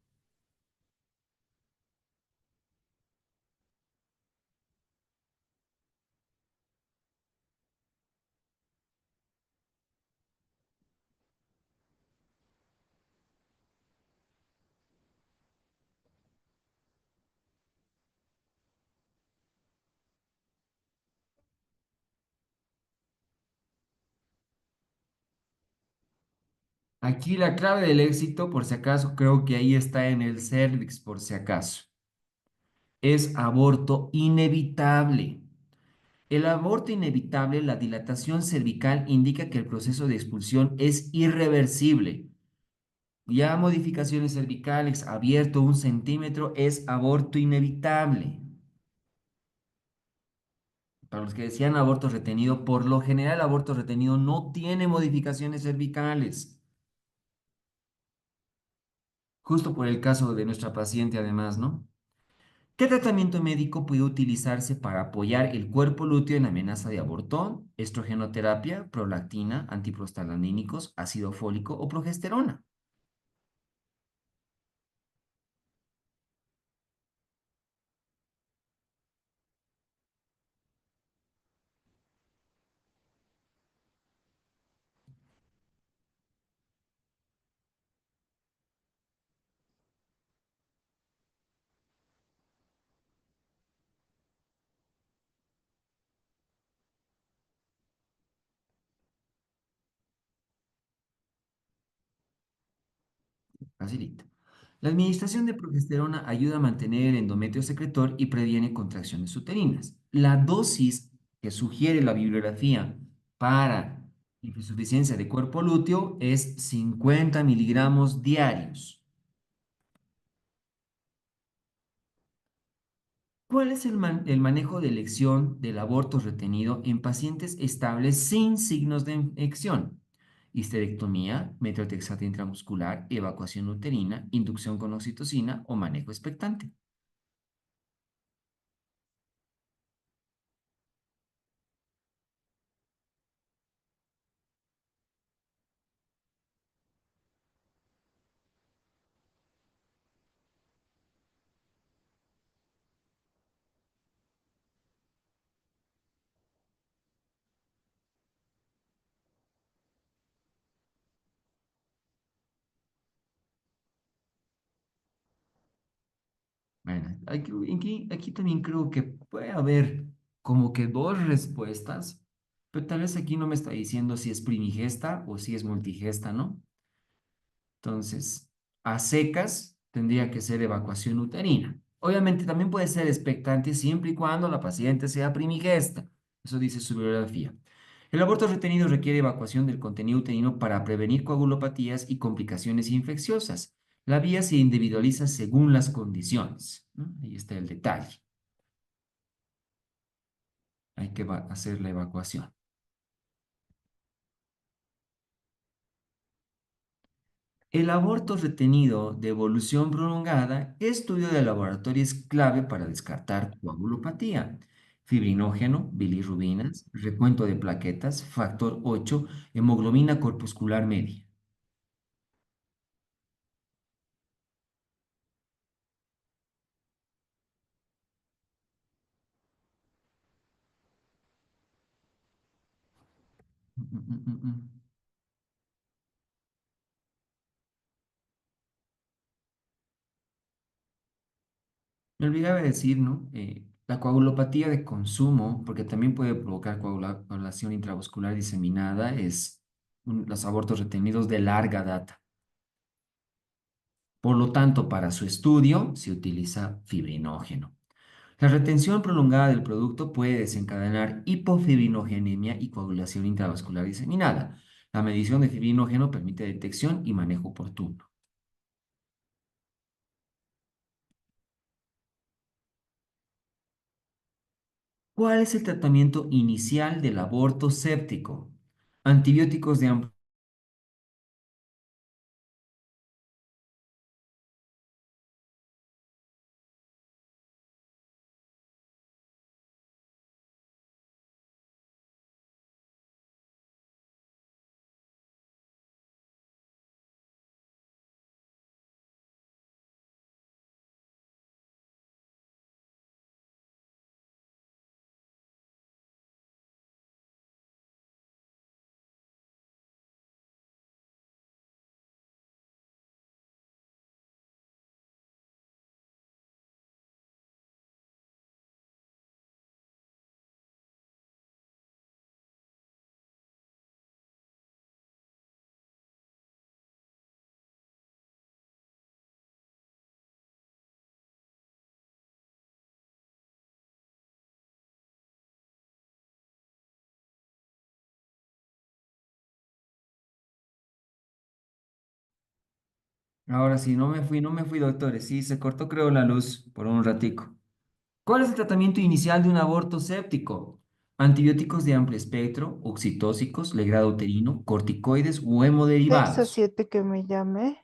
Aquí la clave del éxito, por si acaso, creo que ahí está en el cervix, por si acaso. Es aborto inevitable. El aborto inevitable, la dilatación cervical, indica que el proceso de expulsión es irreversible. Ya modificaciones cervicales, abierto 1 centímetro, es aborto inevitable. Para los que decían aborto retenido, por lo general el aborto retenido no tiene modificaciones cervicales. Justo por el caso de nuestra paciente, además, ¿no? ¿Qué tratamiento médico puede utilizarse para apoyar el cuerpo lúteo en amenaza de aborto? Estrogenoterapia, prolactina, antiprostalandínicos, ácido fólico o progesterona. Facilita. La administración de progesterona ayuda a mantener el endometrio secretor y previene contracciones uterinas. La dosis que sugiere la bibliografía para insuficiencia de cuerpo lúteo es 50 miligramos diarios. ¿Cuál es el manejo de elección del aborto retenido en pacientes estables sin signos de infección? Histerectomía, metrotexate intramuscular, evacuación uterina, inducción con oxitocina o manejo expectante. Bueno, aquí también creo que puede haber como que dos respuestas, pero tal vez aquí no me está diciendo si es primigesta o si es multigesta, ¿no? Entonces, a secas tendría que ser evacuación uterina. Obviamente también puede ser expectante siempre y cuando la paciente sea primigesta. Eso dice su bibliografía. El aborto retenido requiere evacuación del contenido uterino para prevenir coagulopatías y complicaciones infecciosas. La vía se individualiza según las condiciones, ¿no? Ahí está el detalle. Hay que hacer la evacuación. El aborto retenido de evolución prolongada, estudio de laboratorio es clave para descartar coagulopatía. Fibrinógeno, bilirrubinas, recuento de plaquetas, factor 8, hemoglobina corpuscular media. Mm, mm, mm, mm. Me olvidaba decir, ¿no? La coagulopatía de consumo, porque también puede provocar coagulación intravascular diseminada, es los abortos retenidos de larga data. Por lo tanto, para su estudio se utiliza fibrinógeno. La retención prolongada del producto puede desencadenar hipofibrinogenemia y coagulación intravascular diseminada. La medición de fibrinógeno permite detección y manejo oportuno. ¿Cuál es el tratamiento inicial del aborto séptico? Antibióticos de Ahora sí, no me fui, doctores. Sí, se cortó, creo, la luz por un ratico. ¿Cuál es el tratamiento inicial de un aborto séptico? Antibióticos de amplio espectro, oxitóxicos, legrado uterino, corticoides u
6 a
hemoderivados.
7 que me llame.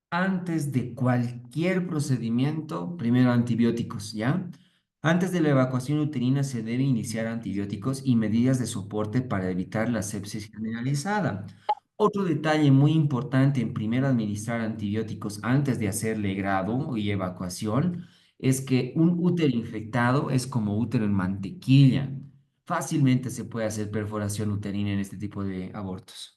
Antes de cualquier procedimiento, primero antibióticos, ¿ya? Antes de la evacuación uterina se debe iniciar antibióticos y medidas de soporte para evitar la sepsis generalizada. Otro detalle muy importante en primero administrar antibióticos antes de hacer legrado y evacuación es que un útero infectado es como útero en mantequilla. Fácilmente se puede hacer perforación uterina en este tipo de abortos.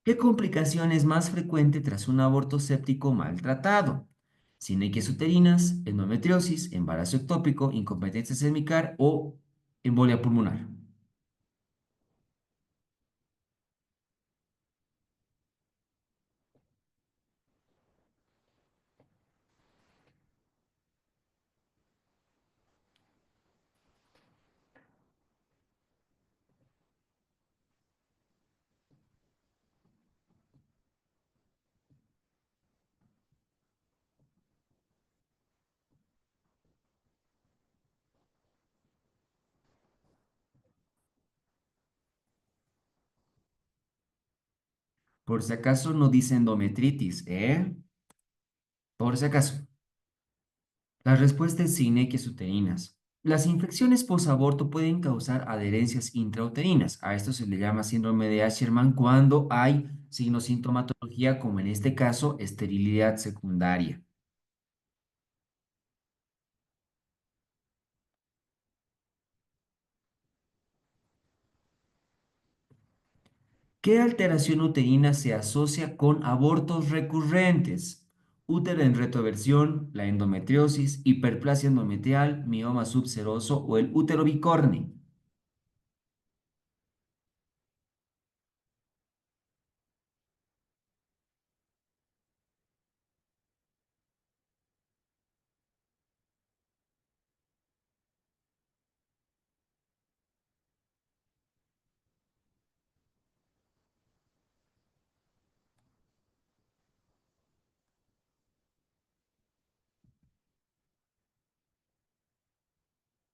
¿Qué complicación es más frecuente tras un aborto séptico maltratado? Sinequias uterinas, endometriosis, embarazo ectópico, incompetencia cervical o embolia pulmonar. Por si acaso no dice endometritis, ¿eh? Por si acaso. La respuesta es sinequias uterinas. Las infecciones posaborto pueden causar adherencias intrauterinas. A esto se le llama síndrome de Asherman cuando hay signosintomatología, como en este caso, esterilidad secundaria. ¿Qué alteración uterina se asocia con abortos recurrentes? Útero en retroversión, la endometriosis, hiperplasia endometrial, mioma subseroso o el útero bicorne.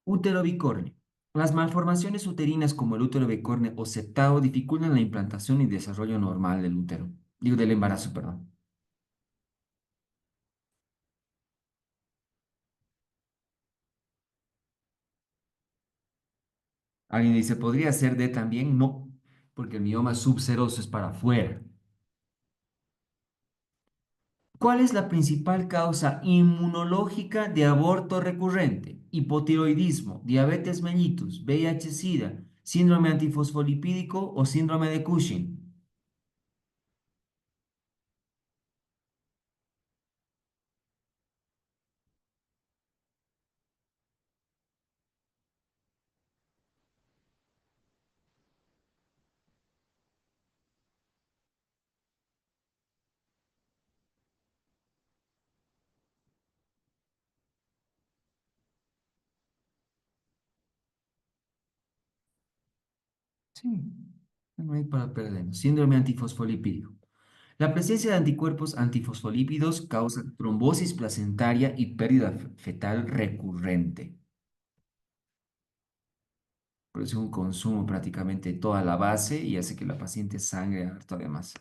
Útero bicorne. Las malformaciones uterinas como el útero bicorne o septado dificultan la implantación y desarrollo normal del útero. Digo, del embarazo, perdón. Alguien dice, ¿podría ser D también? No, porque el mioma subseroso es para afuera. ¿Cuál es la principal causa inmunológica de aborto recurrente? Hipotiroidismo, diabetes mellitus, VIH-Sida, síndrome antifosfolipídico o síndrome de Cushing. Sí, no hay para perder. Síndrome antifosfolipídico. La presencia de anticuerpos antifosfolípidos causa trombosis placentaria y pérdida fetal recurrente. Produce un consumo prácticamente de toda la base y hace que la paciente sangre harto además.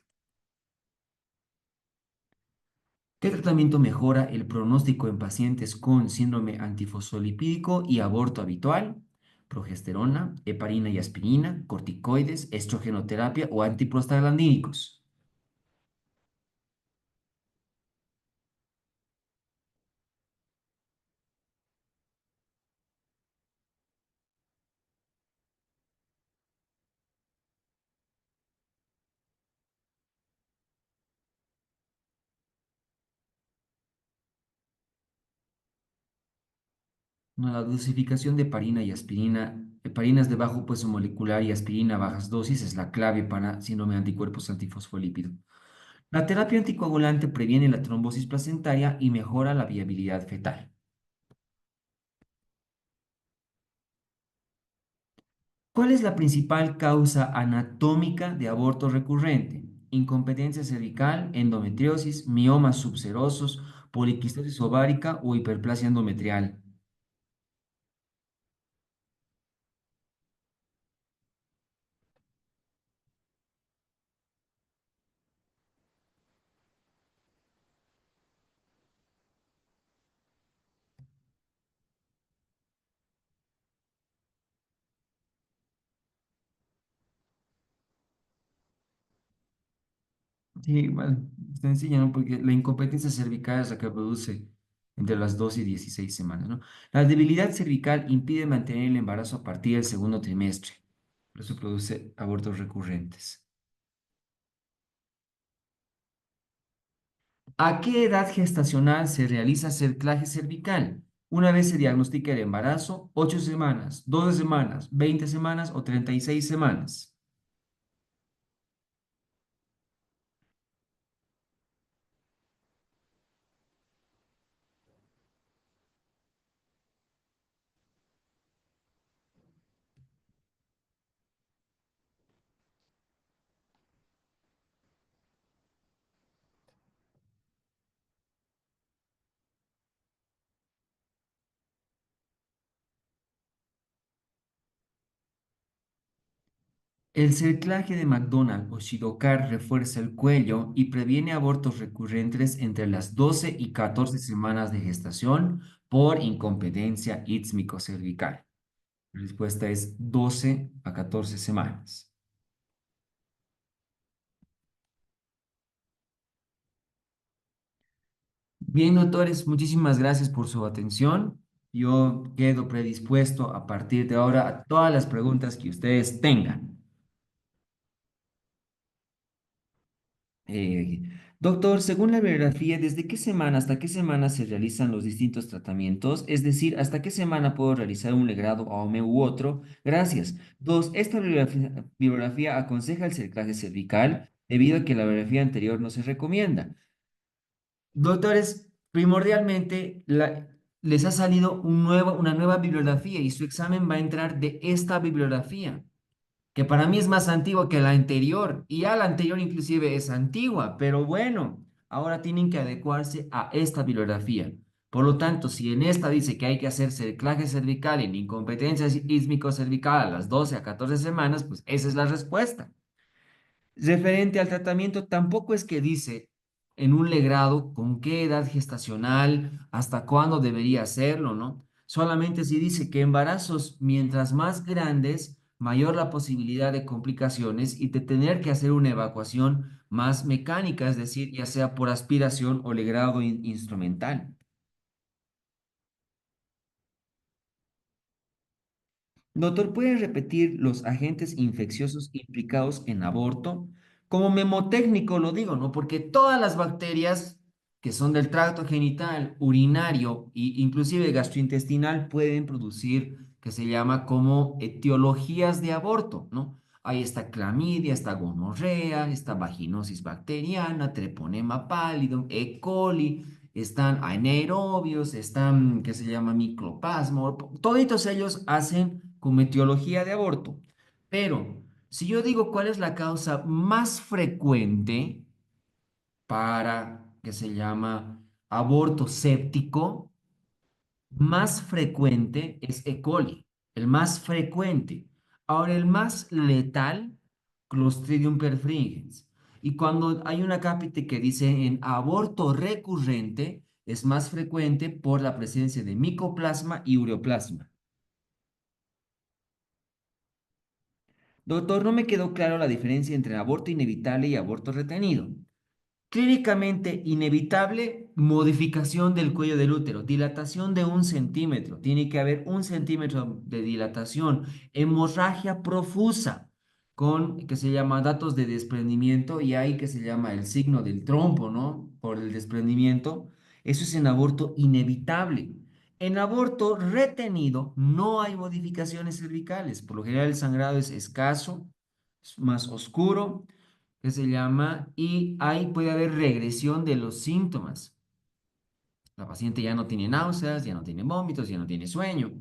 ¿Qué tratamiento mejora el pronóstico en pacientes con síndrome antifosfolipídico y aborto habitual? Progesterona, heparina y aspirina, corticoides, estrogenoterapia o antiprostaglandínicos. No, la dosificación de heparina y aspirina, heparinas de bajo peso molecular y aspirina a bajas dosis es la clave para síndrome de anticuerpos antifosfolípido. La terapia anticoagulante previene la trombosis placentaria y mejora la viabilidad fetal. ¿Cuál es la principal causa anatómica de aborto recurrente? Incompetencia cervical, endometriosis, miomas subserosos, poliquistosis ovárica o hiperplasia endometrial. Sí, bueno, sencilla, ¿no? Porque la incompetencia cervical es la que produce entre las 12 y 16 semanas, ¿no? La debilidad cervical impide mantener el embarazo a partir del segundo trimestre. Por eso produce abortos recurrentes. ¿A qué edad gestacional se realiza cerclaje cervical? Una vez se diagnostica el embarazo, 8 semanas, 12 semanas, 20 semanas o 36 semanas. El cerclaje de McDonald o Shidocar refuerza el cuello y previene abortos recurrentes entre las 12 y 14 semanas de gestación por incompetencia ítmico-cervical. La respuesta es 12 a 14 semanas. Bien, doctores, muchísimas gracias por su atención. Yo quedo predispuesto a partir de ahora a todas las preguntas que ustedes tengan. Eh, Doctor, según la bibliografía, ¿desde qué semana hasta qué semana se realizan los distintos tratamientos? Es decir, ¿hasta qué semana puedo realizar un legrado AOME u otro? Gracias. Dos, esta bibliografía aconseja el cerclaje cervical debido a que la bibliografía anterior no se recomienda. Doctores, primordialmente les ha salido una nueva bibliografía y su examen va a entrar de esta bibliografía, que para mí es más antigua que la anterior, y ya la anterior inclusive es antigua, pero bueno, ahora tienen que adecuarse a esta bibliografía. Por lo tanto, si en esta dice que hay que hacer cerclaje cervical en incompetencia ísmico-cervical a las 12 a 14 semanas, pues esa es la respuesta. Referente al tratamiento, tampoco es que dice en un legrado con qué edad gestacional, hasta cuándo debería hacerlo, ¿no? Solamente si dice que embarazos mientras más grandes, mayor la posibilidad de complicaciones y de tener que hacer una evacuación más mecánica, es decir, ya sea por aspiración o legrado instrumental. Doctor, ¿puede repetir los agentes infecciosos implicados en aborto? Como memotécnico lo digo, ¿no? Porque todas las bacterias que son del tracto genital, urinario e inclusive gastrointestinal pueden producir, que se llama como etiologías de aborto, ¿no? Ahí está clamidia, está gonorrea, está vaginosis bacteriana, treponema pallidum, E. coli, están anaerobios, están, que se llama microplasma, toditos ellos hacen como etiología de aborto. Pero si yo digo cuál es la causa más frecuente para, que se llama aborto séptico, más frecuente es E. coli, el más frecuente. Ahora, el más letal, Clostridium perfringens. Y cuando hay una cápita que dice en aborto recurrente, es más frecuente por la presencia de micoplasma y ureoplasma. Doctor, no me quedó claro la diferencia entre aborto inevitable y aborto retenido. Clínicamente inevitable, modificación del cuello del útero, dilatación de 1 centímetro, tiene que haber 1 centímetro de dilatación, hemorragia profusa, con que se llama datos de desprendimiento y hay que se llama el signo del trompo, ¿no? Por el desprendimiento. Eso es en aborto inevitable. En aborto retenido no hay modificaciones cervicales. Por lo general el sangrado es escaso, es más oscuro, que se llama, y ahí puede haber regresión de los síntomas. La paciente ya no tiene náuseas, ya no tiene vómitos, ya no tiene sueño.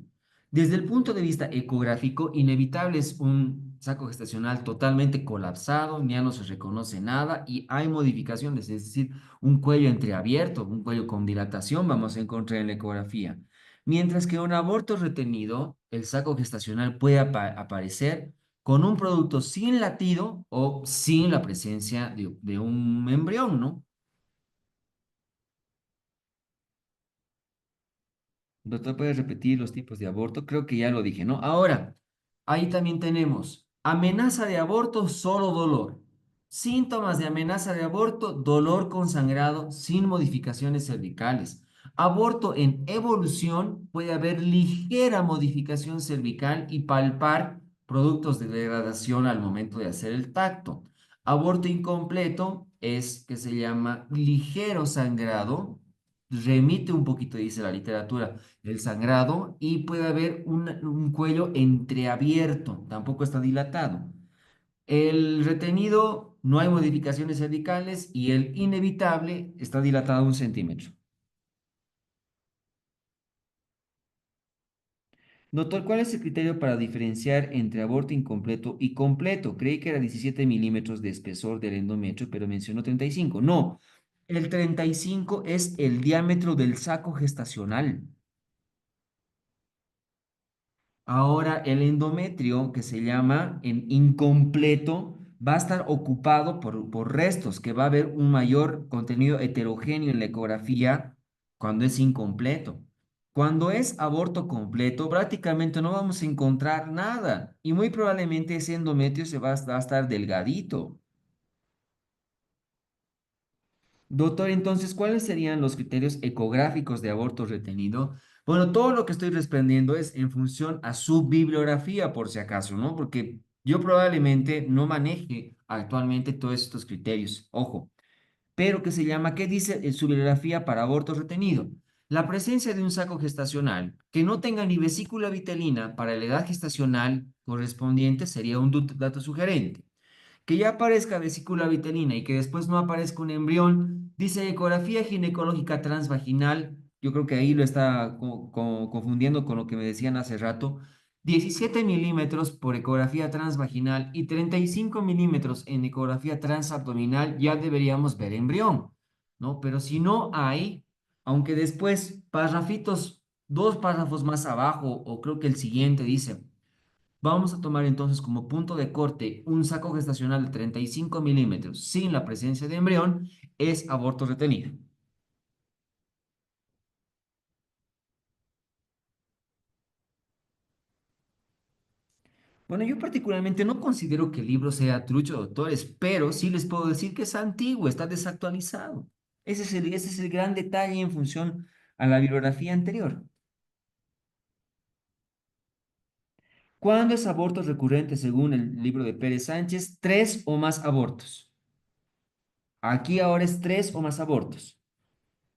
Desde el punto de vista ecográfico, inevitable es un saco gestacional totalmente colapsado, ya no se reconoce nada y hay modificaciones, es decir, un cuello entreabierto, un cuello con dilatación vamos a encontrar en la ecografía. Mientras que un aborto retenido, el saco gestacional puede aparecer con un producto sin latido o sin la presencia de un embrión, ¿no? Doctor, ¿puedes repetir los tipos de aborto? Creo que ya lo dije, ¿no? Ahora, ahí también tenemos amenaza de aborto, solo dolor. Síntomas de amenaza de aborto, dolor con sangrado sin modificaciones cervicales. Aborto en evolución, puede haber ligera modificación cervical y palpar productos de degradación al momento de hacer el tacto. Aborto incompleto es que se llama ligero sangrado, remite un poquito, dice la literatura el sangrado y puede haber un cuello entreabierto, tampoco está dilatado. El retenido no hay modificaciones cervicales y el inevitable está dilatado 1 centímetro. Doctor, ¿cuál es el criterio para diferenciar entre aborto incompleto y completo? Creí que era 17 milímetros de espesor del endometrio, pero mencionó 35. No, el 35 es el diámetro del saco gestacional. Ahora, el endometrio, que se llama en incompleto, va a estar ocupado por restos, que va a haber un mayor contenido heterogéneo en la ecografía cuando es incompleto. Cuando es aborto completo, prácticamente no vamos a encontrar nada y muy probablemente ese endometrio va a estar delgadito. Doctor, entonces, ¿cuáles serían los criterios ecográficos de aborto retenido? Bueno, todo lo que estoy respondiendo es en función a su bibliografía, por si acaso, ¿no? Porque yo probablemente no maneje actualmente todos estos criterios, ojo, pero que se llama, ¿qué dice en su bibliografía para aborto retenido? La presencia de un saco gestacional que no tenga ni vesícula vitelina para la edad gestacional correspondiente sería un dato sugerente. Que ya aparezca vesícula vitelina y que después no aparezca un embrión, dice ecografía ginecológica transvaginal, yo creo que ahí lo está confundiendo con lo que me decían hace rato, 17 milímetros por ecografía transvaginal y 35 milímetros en ecografía transabdominal, ya deberíamos ver embrión, ¿no? Pero si no hay, aunque después, párrafitos, 2 párrafos más abajo, o creo que el siguiente dice, vamos a tomar entonces como punto de corte un saco gestacional de 35 milímetros sin la presencia de embrión, es aborto retenido. Bueno, yo particularmente no considero que el libro sea trucho, doctores, pero sí les puedo decir que es antiguo, está desactualizado. Ese es el gran detalle en función a la bibliografía anterior. ¿Cuándo es aborto recurrente según el libro de Pérez Sánchez? 3 o más abortos. Aquí ahora es 3 o más abortos.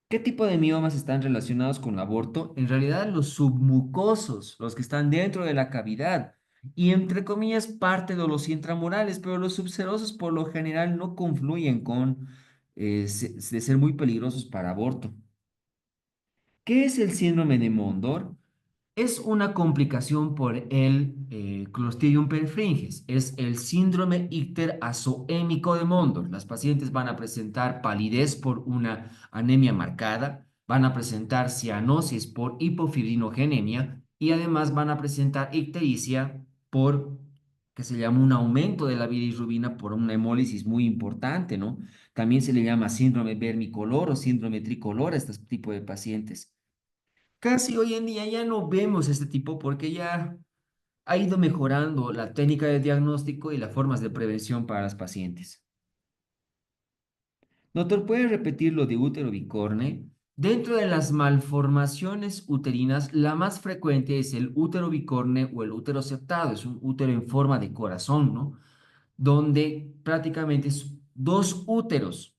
¿Qué tipo de miomas están relacionados con el aborto? En realidad, los submucosos, los que están dentro de la cavidad, y entre comillas, parte de los intramurales, pero los subserosos por lo general no confluyen con de ser muy peligrosos para aborto. ¿Qué es el síndrome de Mondor? Es una complicación por el Clostridium perfringens. Es el síndrome icterazoémico de Mondor. Las pacientes van a presentar palidez por una anemia marcada, van a presentar cianosis por hipofibrinogenemia y además van a presentar ictericia por, que se llama un aumento de la bilirrubina por una hemólisis muy importante, ¿no? También se le llama síndrome vermicolor o síndrome tricolor a este tipo de pacientes. Casi hoy en día ya no vemos este tipo porque ya ha ido mejorando la técnica de diagnóstico y las formas de prevención para las pacientes. Doctor, ¿puede repetir lo de útero bicorne? Dentro de las malformaciones uterinas, la más frecuente es el útero bicorne o el útero septado. Es un útero en forma de corazón, ¿no? Donde prácticamente es 2 úteros.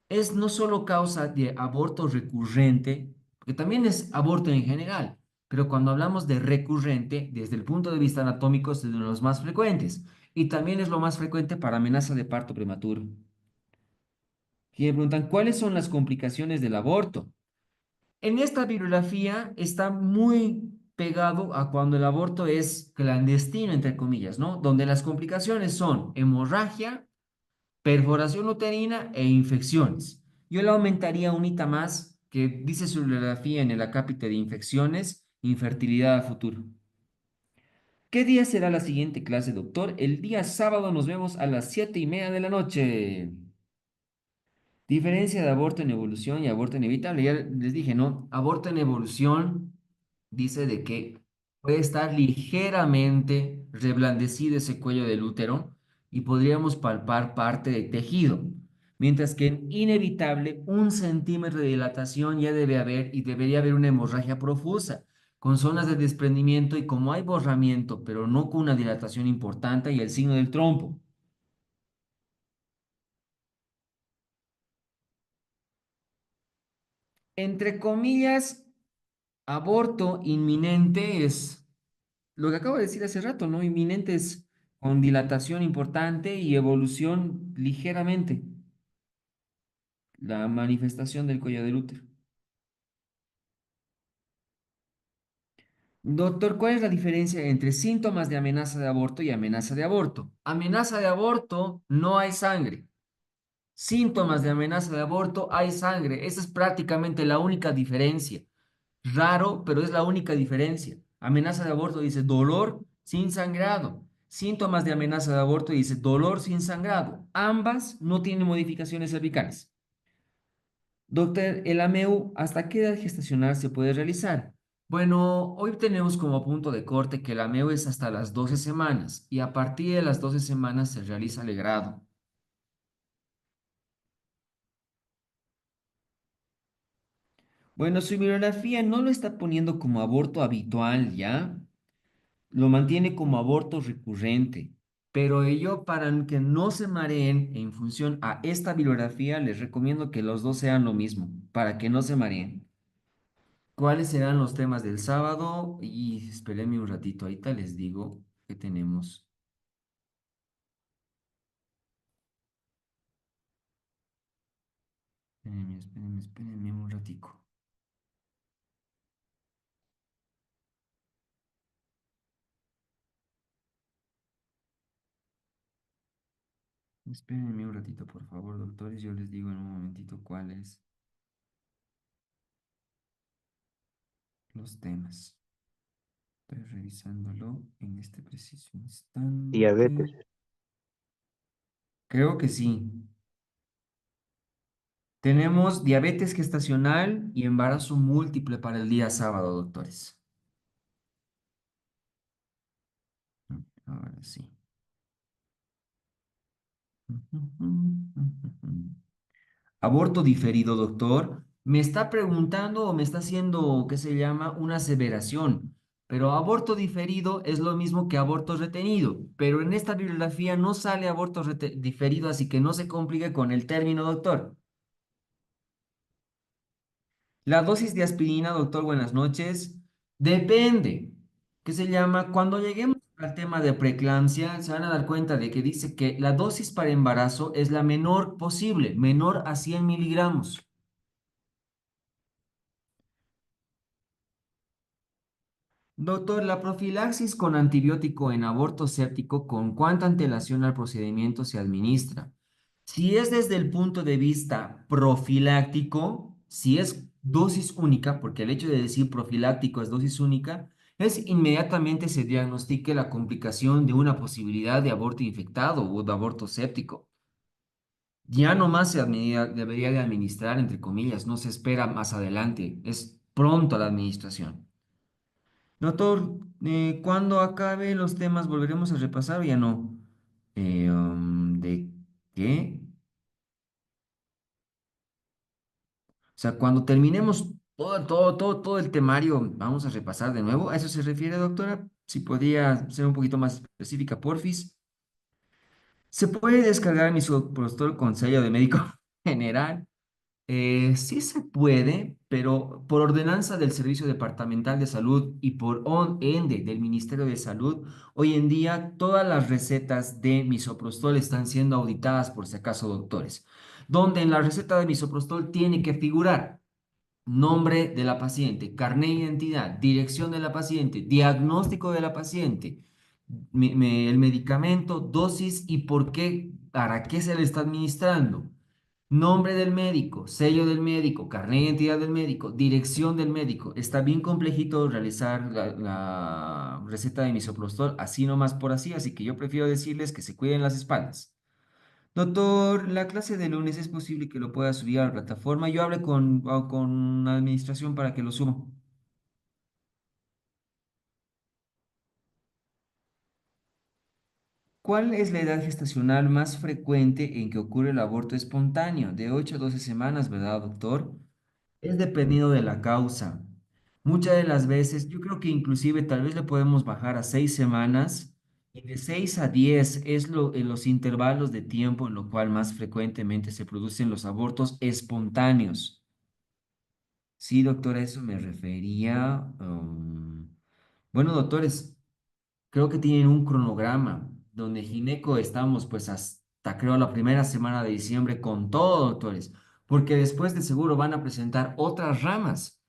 Es no solo causa de aborto recurrente, porque también es aborto en general, pero cuando hablamos de recurrente, desde el punto de vista anatómico, es de los más frecuentes y también es lo más frecuente para amenaza de parto prematuro. Y me preguntan, ¿cuáles son las complicaciones del aborto? En esta bibliografía está muy pegado a cuando el aborto es clandestino, entre comillas, ¿no? Donde las complicaciones son hemorragia, perforación uterina e infecciones. Yo le aumentaría unita más que dice su bibliografía en el acápite de infecciones, infertilidad a futuro. ¿Qué día será la siguiente clase, doctor? El día sábado nos vemos a las 7:30 de la noche. Diferencia de aborto en evolución y aborto inevitable. Ya les dije, ¿no? Aborto en evolución dice de que puede estar ligeramente reblandecido ese cuello del útero y podríamos palpar parte del tejido. Mientras que en inevitable, 1 centímetro de dilatación ya debe haber y debería haber una hemorragia profusa, con zonas de desprendimiento y como hay borramiento, pero no con una dilatación importante y el signo del trompo. Entre comillas, aborto inminente es lo que acabo de decir hace rato, ¿no? Inminente es con dilatación importante y evolución ligeramente, la manifestación del cuello del útero. Doctor, ¿cuál es la diferencia entre síntomas de amenaza de aborto y amenaza de aborto? Amenaza de aborto, no hay sangre. Síntomas de amenaza de aborto, hay sangre. Esa es prácticamente la única diferencia. Raro, pero es la única diferencia. Amenaza de aborto dice dolor sin sangrado. Síntomas de amenaza de aborto dice dolor sin sangrado. Ambas no tienen modificaciones cervicales. Doctor, el AMEU, ¿hasta qué edad gestacional se puede realizar? Bueno, hoy tenemos como punto de corte que el AMEU es hasta las 12 semanas y a partir de las 12 semanas se realiza el grado. Bueno, su bibliografía no lo está poniendo como aborto habitual, ¿ya? Lo mantiene como aborto recurrente, pero ello para que no se mareen en función a esta bibliografía, les recomiendo que los dos sean lo mismo, para que no se mareen. ¿Cuáles serán los temas del sábado? Y espérenme un ratito, ahorita les digo que tenemos. Espérenme un ratico. Espérenme un ratito, por favor, doctores, yo les digo en un momentito cuáles los temas. Estoy revisándolo en este preciso
Diabetes.
instante. Creo que sí. Tenemos diabetes gestacional y embarazo múltiple para el día sábado, doctores. Ahora sí. Aborto diferido, doctor. Me está preguntando o me está haciendo, ¿qué se llama? Una aseveración. Pero aborto diferido es lo mismo que aborto retenido. Pero en esta bibliografía no sale aborto diferido, así que no se complique con el término, doctor. La dosis de aspirina, doctor, buenas noches. Depende. ¿Qué se llama? Cuando lleguemos al tema de preeclampsia, se van a dar cuenta de que dice que la dosis para embarazo es la menor posible, menor a 100 miligramos. Doctor, la profilaxis con antibiótico en aborto séptico, ¿con cuánta antelación al procedimiento se administra? Si es desde el punto de vista profiláctico, si es dosis única, porque el hecho de decir profiláctico es dosis única, es inmediatamente se diagnostique la complicación de una posibilidad de aborto infectado o de aborto séptico. Ya nomás debería de administrar, entre comillas, no se espera más adelante, es pronto la administración. Doctor, cuando acabe los temas, ¿volveremos a repasar o ya no? ¿De qué? O sea, cuando terminemos todo el temario, vamos a repasar de nuevo. ¿A eso se refiere, doctora? Si podría ser un poquito más específica, porfis. ¿Se puede descargar mi suprostol con sello de médico general? Sí se puede, pero por ordenanza del Servicio Departamental de Salud y por ende del Ministerio de Salud, hoy en día todas las recetas de misoprostol están siendo auditadas por si acaso doctores, donde en la receta de misoprostol tiene que figurar nombre de la paciente, carné de identidad, dirección de la paciente, diagnóstico de la paciente, el medicamento, dosis y por qué, para qué se le está administrando. Nombre del médico, sello del médico, carnet de identidad del médico, dirección del médico. Está bien complejito realizar la receta de misoprostol así nomás por así, así que yo prefiero decirles que se cuiden las espaldas. Doctor, la clase de lunes es posible que lo pueda subir a la plataforma. Yo hablé con administración para que lo suba. ¿Cuál es la edad gestacional más frecuente en que ocurre el aborto espontáneo? De 8 a 12 semanas, ¿verdad, doctor? Es dependiendo de la causa. Muchas de las veces, yo creo que inclusive tal vez le podemos bajar a 6 semanas y de 6 a 10 es en los intervalos de tiempo en lo cual más frecuentemente se producen los abortos espontáneos. Sí, doctor, a eso me refería. Bueno, doctores, creo que tienen un cronograma donde gineco estamos pues hasta creo la primera semana de diciembre con todo, doctores, porque después de seguro van a presentar otras ramas.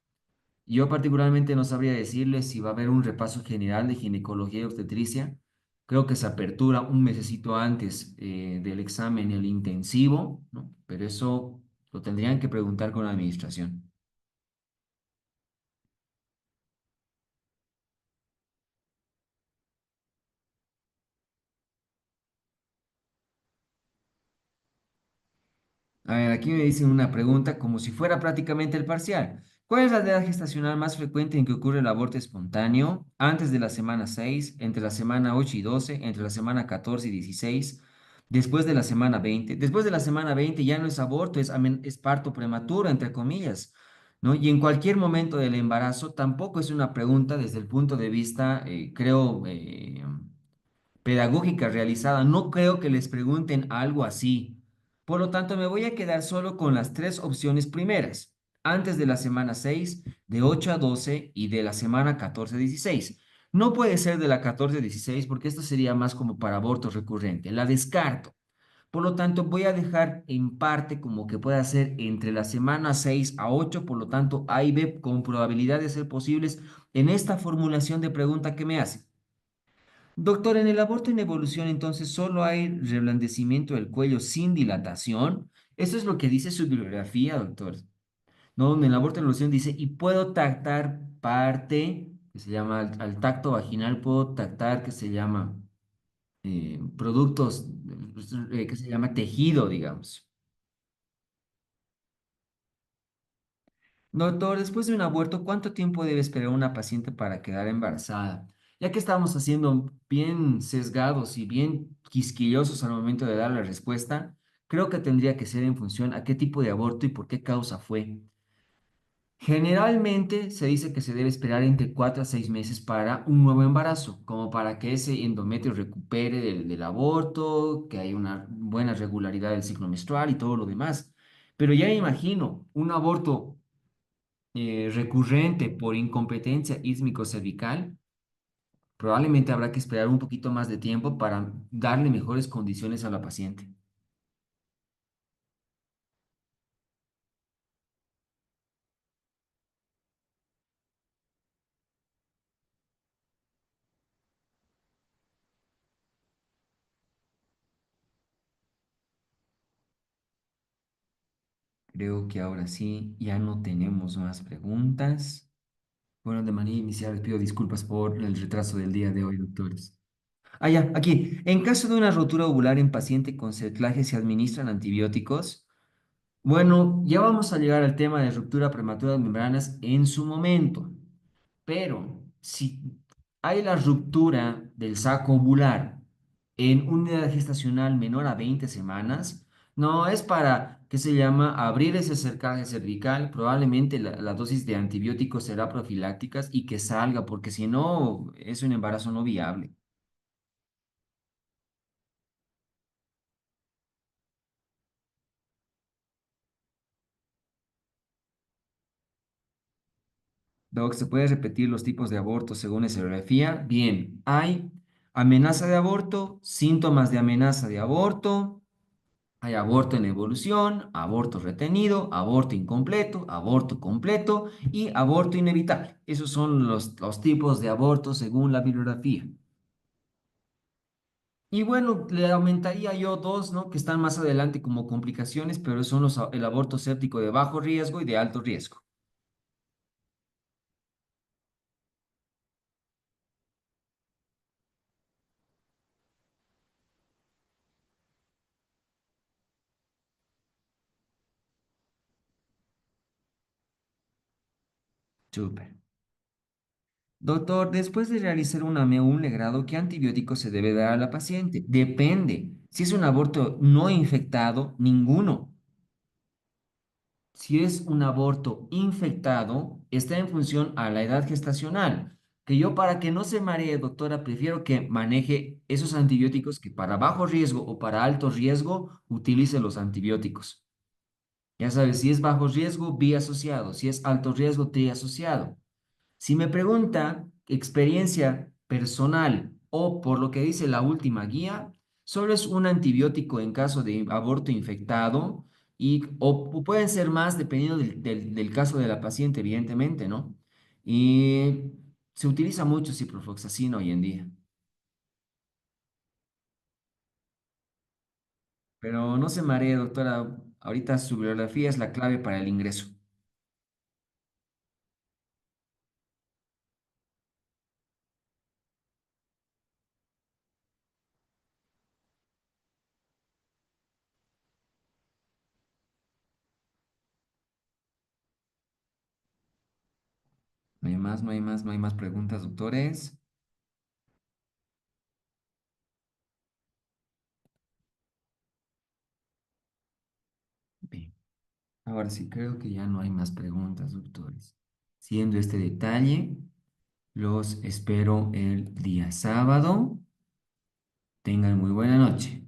Yo particularmente no sabría decirles si va a haber un repaso general de ginecología y obstetricia. Creo que se apertura un mesecito antes del examen, el intensivo, ¿no? Pero eso lo tendrían que preguntar con la administración. A ver, aquí me dicen una pregunta como si fuera prácticamente el parcial. ¿Cuál es la edad gestacional más frecuente en que ocurre el aborto espontáneo? Antes de la semana 6, entre la semana 8 y 12, entre la semana 14 y 16, después de la semana 20. Después de la semana 20 ya no es aborto, es parto prematuro, entre comillas, ¿no? Y en cualquier momento del embarazo tampoco es una pregunta desde el punto de vista, creo, pedagógica realizada. No creo que les pregunten algo así. Por lo tanto, me voy a quedar solo con las tres opciones primeras, antes de la semana 6, de 8 a 12 y de la semana 14 a 16. No puede ser de la 14 a 16 porque esto sería más como para aborto recurrente. La descarto. Por lo tanto, voy a dejar en parte como que pueda ser entre la semana 6 a 8. Por lo tanto, A y B con probabilidad de ser posibles en esta formulación de pregunta que me hace. Doctor, en el aborto en evolución, entonces, ¿solo hay reblandecimiento del cuello sin dilatación? Eso es lo que dice su bibliografía, doctor. No, en el aborto en evolución dice, y puedo tactar parte, que se llama al tacto vaginal, puedo tactar, que se llama productos, que se llama tejido, digamos. Doctor, después de un aborto, ¿cuánto tiempo debe esperar una paciente para quedar embarazada? Ya que estamos haciendo bien sesgados y bien quisquillosos al momento de dar la respuesta, creo que tendría que ser en función a qué tipo de aborto y por qué causa fue. Generalmente se dice que se debe esperar entre 4 a 6 meses para un nuevo embarazo, como para que ese endometrio recupere del aborto, que haya una buena regularidad del ciclo menstrual y todo lo demás. Pero ya me imagino un aborto recurrente por incompetencia ísmico-cervical, probablemente habrá que esperar un poquito más de tiempo para darle mejores condiciones a la paciente. Creo que ahora sí, ya no tenemos más preguntas. Bueno, de manera inicial les pido disculpas por el retraso del día de hoy, doctores. Ah, ya, aquí. En caso de una rotura ovular en paciente con cerclaje, ¿se administran antibióticos? Bueno, ya vamos a llegar al tema de ruptura prematura de membranas en su momento. Pero si hay la ruptura del saco ovular en una edad gestacional menor a 20 semanas, no es para, ¿qué se llama?, abrir ese cercaje cervical. Probablemente la dosis de antibióticos será profilácticas y que salga, porque si no, es un embarazo no viable. Doc, ¿se puede repetir los tipos de aborto según la serigrafía? Bien, hay amenaza de aborto, síntomas de amenaza de aborto, hay aborto en evolución, aborto retenido, aborto incompleto, aborto completo y aborto inevitable. Esos son los tipos de aborto según la bibliografía. Y bueno, le aumentaría yo dos, ¿no? Que están más adelante como complicaciones, pero son el aborto séptico de bajo riesgo y de alto riesgo. Súper. Doctor, después de realizar un AMEO, un legrado, ¿qué antibiótico se debe dar a la paciente? Depende. Si es un aborto no infectado, ninguno. Si es un aborto infectado, está en función a la edad gestacional. Que yo para que no se maree, doctora, prefiero que maneje esos antibióticos que para bajo riesgo o para alto riesgo utilice los antibióticos. Ya sabes, si es bajo riesgo, bi asociado. Si es alto riesgo, tri asociado. Si me pregunta experiencia personal o por lo que dice la última guía, solo es un antibiótico en caso de aborto infectado o pueden ser más dependiendo del caso de la paciente, evidentemente, ¿no? Y se utiliza mucho ciprofloxacina hoy en día, pero no se maree, doctora. Ahorita su bibliografía es la clave para el ingreso. No hay más, no hay más, no hay más preguntas, doctores. Bien. Ahora sí, creo que ya no hay más preguntas, doctores. Siendo este detalle, los espero el día sábado. Tengan muy buena noche.